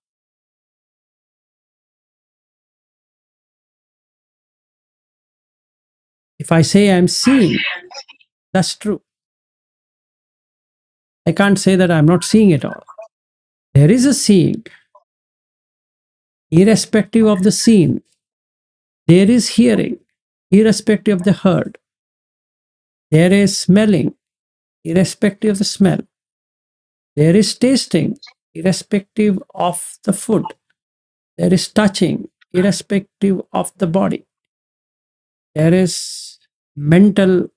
If I say I'm seeing, that's true. I can't say that I'm not seeing at all. There is a seeing. Irrespective of the seen, there is hearing, irrespective of the heard. There is smelling, irrespective of the smell. There is tasting, irrespective of the food. There is touching, irrespective of the body. There is mental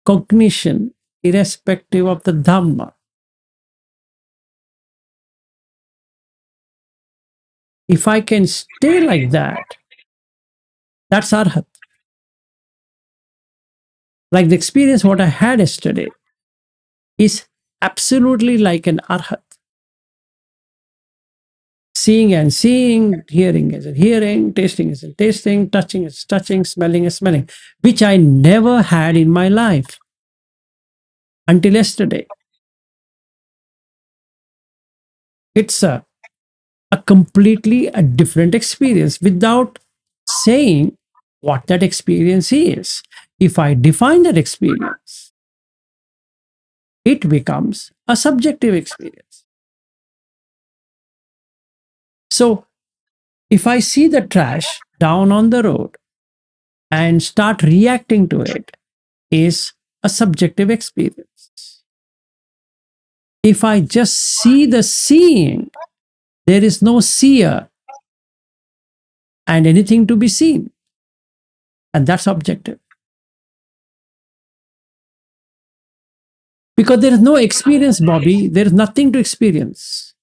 cognition, irrespective of the Dhamma. If I can stay like that, that's Arhat. Like the experience what I had yesterday is absolutely like an Arhat. Seeing and seeing, hearing is hearing, tasting is tasting, touching is touching, smelling is smelling, which I never had in my life until yesterday. It's a completely a different experience without saying what that experience is. If I define that experience, it becomes a subjective experience. So if I see the trash down on the road and start reacting to it is a subjective experience. If I just see the seeing, there is no seer and anything to be seen. And that's objective. Because there is no experience, Bobby. There is nothing to experience.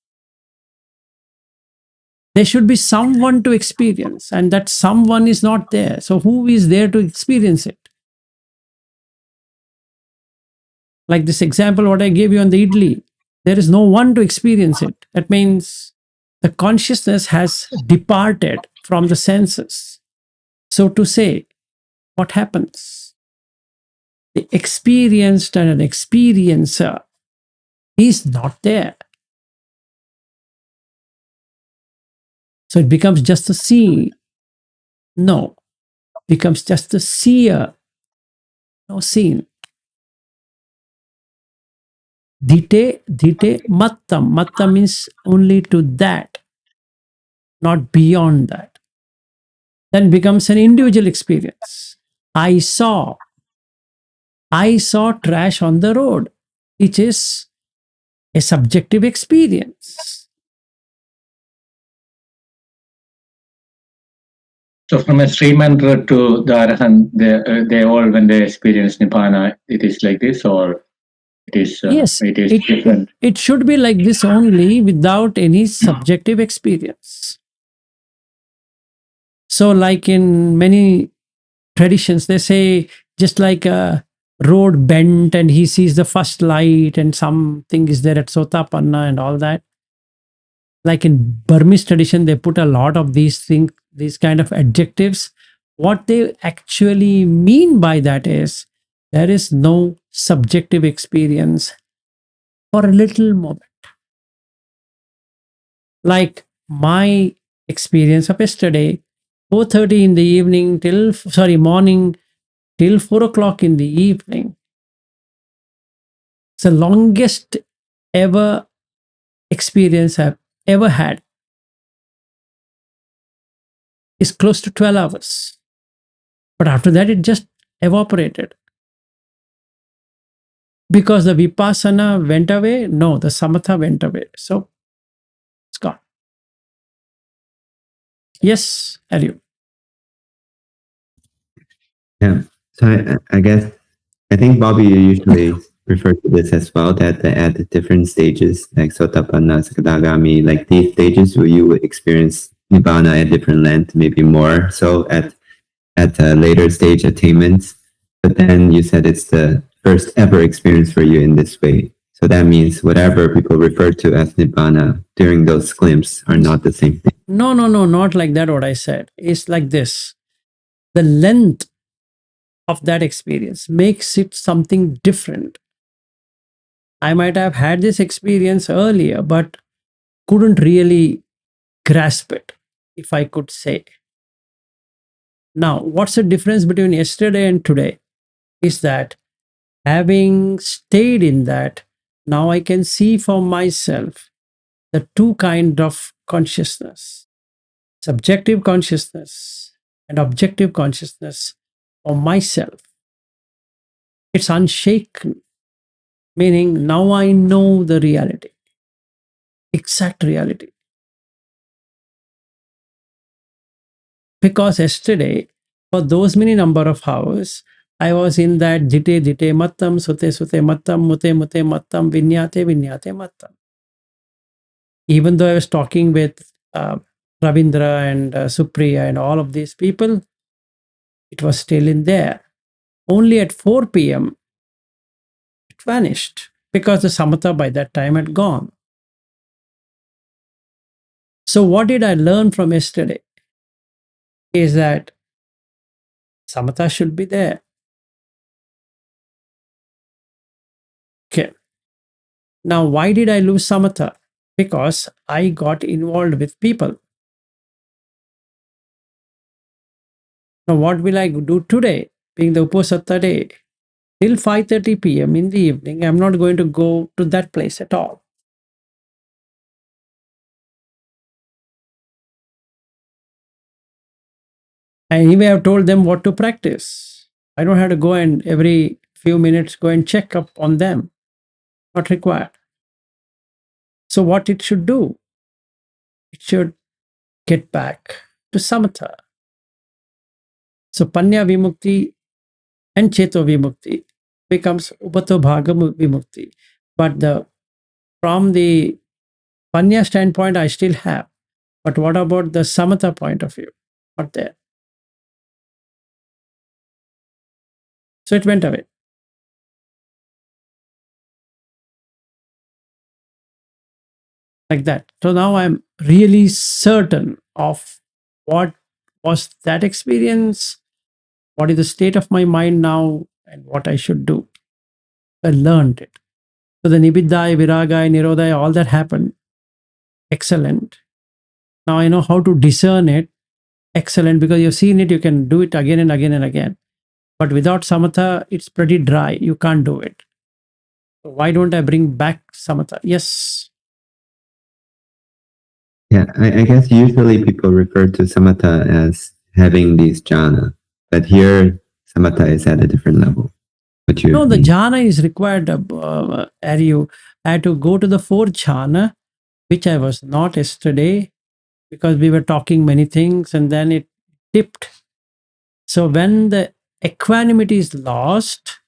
There should be someone to experience, and that someone is not there. So, who is there to experience it? Like this example, what I gave you on the idli, there is no one to experience it. That means the consciousness has departed from the senses. So, to say, what happens? The experienced and an experiencer is not there. So it becomes just a see. No, becomes just a seer. No seen. Dite mattam. Mattam means only to that, not beyond that. Then becomes an individual experience. I saw trash on the road, which is a subjective experience. So from a Srimantra to the Arahant, they all, when they experience Nibbana, it is like this, or Yes, it is different. It should be like this only without any subjective experience. So, like in many traditions, they say just like a road bent and he sees the first light and something is there at Sotapanna and all that. Like in Burmese tradition, they put a lot of these things, these kind of adjectives. What they actually mean by that is there is no subjective experience for a little moment. Like my experience of yesterday, 4:30 in the evening till morning till 4 o'clock in the evening. It's the longest ever experience I've ever had. It's close to 12 hours. But after that, it just evaporated. Because the vipassana went away? No, the samatha went away. So it's gone. Yes, Ariu. Yeah. So I guess I think Bobby you usually refer to this as well, that at the different stages, like Sotapanna, Sakadagami, like these stages where you would experience Nibbana at different length, maybe more so at a later stage attainments. But then you said it's the first ever experience for you in this way. So that means whatever people refer to as Nibbana during those glimpses are not the same thing. No, not like that. What I said is like this. The length of that experience makes it something different. I might have had this experience earlier, but couldn't really grasp it, if I could say. Now, what's the difference between yesterday and today? Is that having stayed in that, now I can see for myself the two kind of consciousness, subjective consciousness and objective consciousness for myself. It's unshaken, meaning now I know the reality, exact reality. Because yesterday, for those many number of hours, I was in that jite jite mattam, sute sute mattam, mute mute mattam, vinyate vinyate mattam. Even though I was talking with Ravindra and Supriya and all of these people, it was still in there. Only at 4 p.m., it vanished because the samatha by that time had gone. So, what did I learn from yesterday? Is that samatha should be there. Okay. Now, why did I lose samatha? because I got involved with people. Now, what will I do today, being the Upasatta day? Till 5:30 p.m. in the evening, I'm not going to go to that place at all. Anyway, I've told them what to practice. I don't have to go and every few minutes go and check up on them. Not required. So, what it should do? It should get back to samatha. So, panya vimukti and cheto vimukti becomes upato bhaga vimukti. But from the panya standpoint, I still have. But what about the samatha point of view? Not there. So it went away. Like that. So now I'm really certain of what was that experience, what is the state of my mind now, and what I should do. I learned it. So the Nibiddhaya, Viragaya, Nirodhaya, all that happened. Excellent. Now I know how to discern it. Excellent, because you've seen it, you can do it again and again and again. But without samatha, it's pretty dry. You can't do it. So why don't I bring back samatha? Yes. Yeah, I guess usually people refer to samatha as having these jhana, but here samatha is at a different level. What you No, the mean? jhana is required, Aryu. I had to go to the fourth jhana, which I was not yesterday because we were talking many things and then it dipped. So when the equanimity is lost,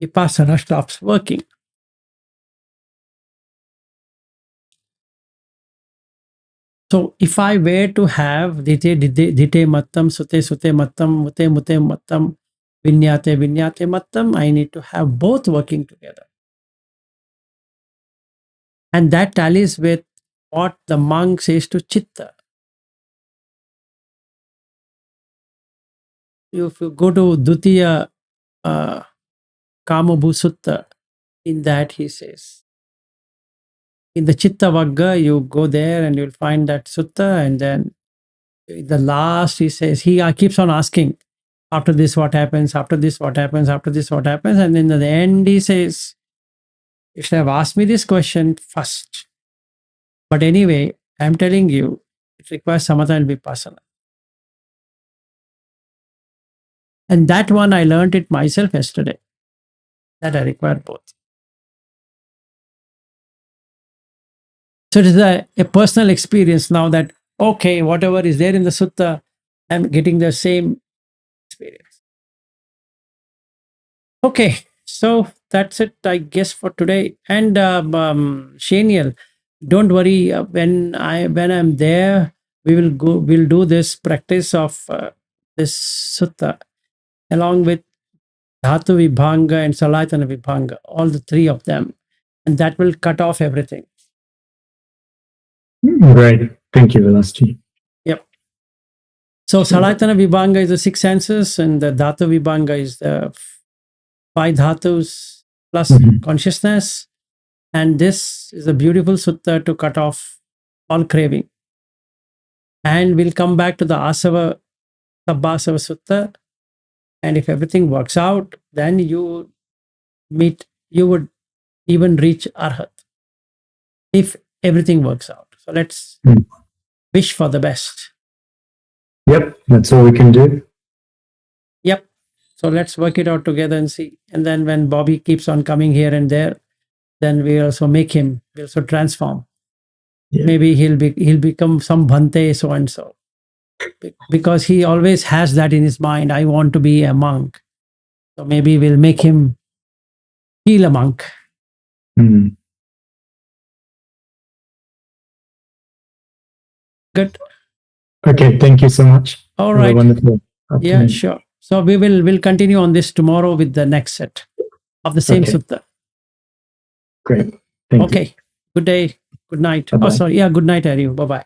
vipassana stops working. So if I were to have dite mattam, sute mattam, mute mattam, vinyate mattam, I need to have both working together. And that tallies with what the monk says to chitta. If you go to Dutiya Kamabhu Sutta, in that he says, in the Chitta Vagga, you go there and you'll find that sutta, and then the last he says, he keeps on asking, after this what happens, after this what happens, after this what happens, and then at the end he says, you should have asked me this question first. But anyway, I'm telling you, it requires samatha and vipassana. And that one I learned it myself yesterday, that I require both. So it is a personal experience now that, okay, whatever is there in the sutta, I'm getting the same experience. Okay, so that's it, I guess, for today. And Shaniel, don't worry. When I'm there, we'll do this practice of this sutta along with Dhatu Vibhanga and Salayatana Vibhanga, all the three of them, and that will cut off everything. Right. Thank you, Vilasji. Yep. So Salayatana Vibhanga is the six senses, and the Dhatu Vibhanga is the five dhatus plus consciousness. And this is a beautiful sutta to cut off all craving. And we'll come back to the Asava Sabbasava Sutta. And if everything works out, then you would even reach Arhat if everything works out. So let's wish for the best. Yep, that's all we can do. Yep. So let's work it out together and see. And then when Bobby keeps on coming here and there, then we also make him, we also transform. Yeah. Maybe he'll become some Bhante so and so. Because he always has that in his mind. I want to be a monk. So maybe we'll make him feel a monk. Mm. Good. Okay, thank you so much. All Have a right. wonderful Yeah, afternoon. sure. So we'll continue on this tomorrow with the next set of the same Okay. sutta. Great. Thank you. Okay. Good day. Good night. Oh, Bye-bye. sorry. Yeah, good night, Ariu. Bye-bye.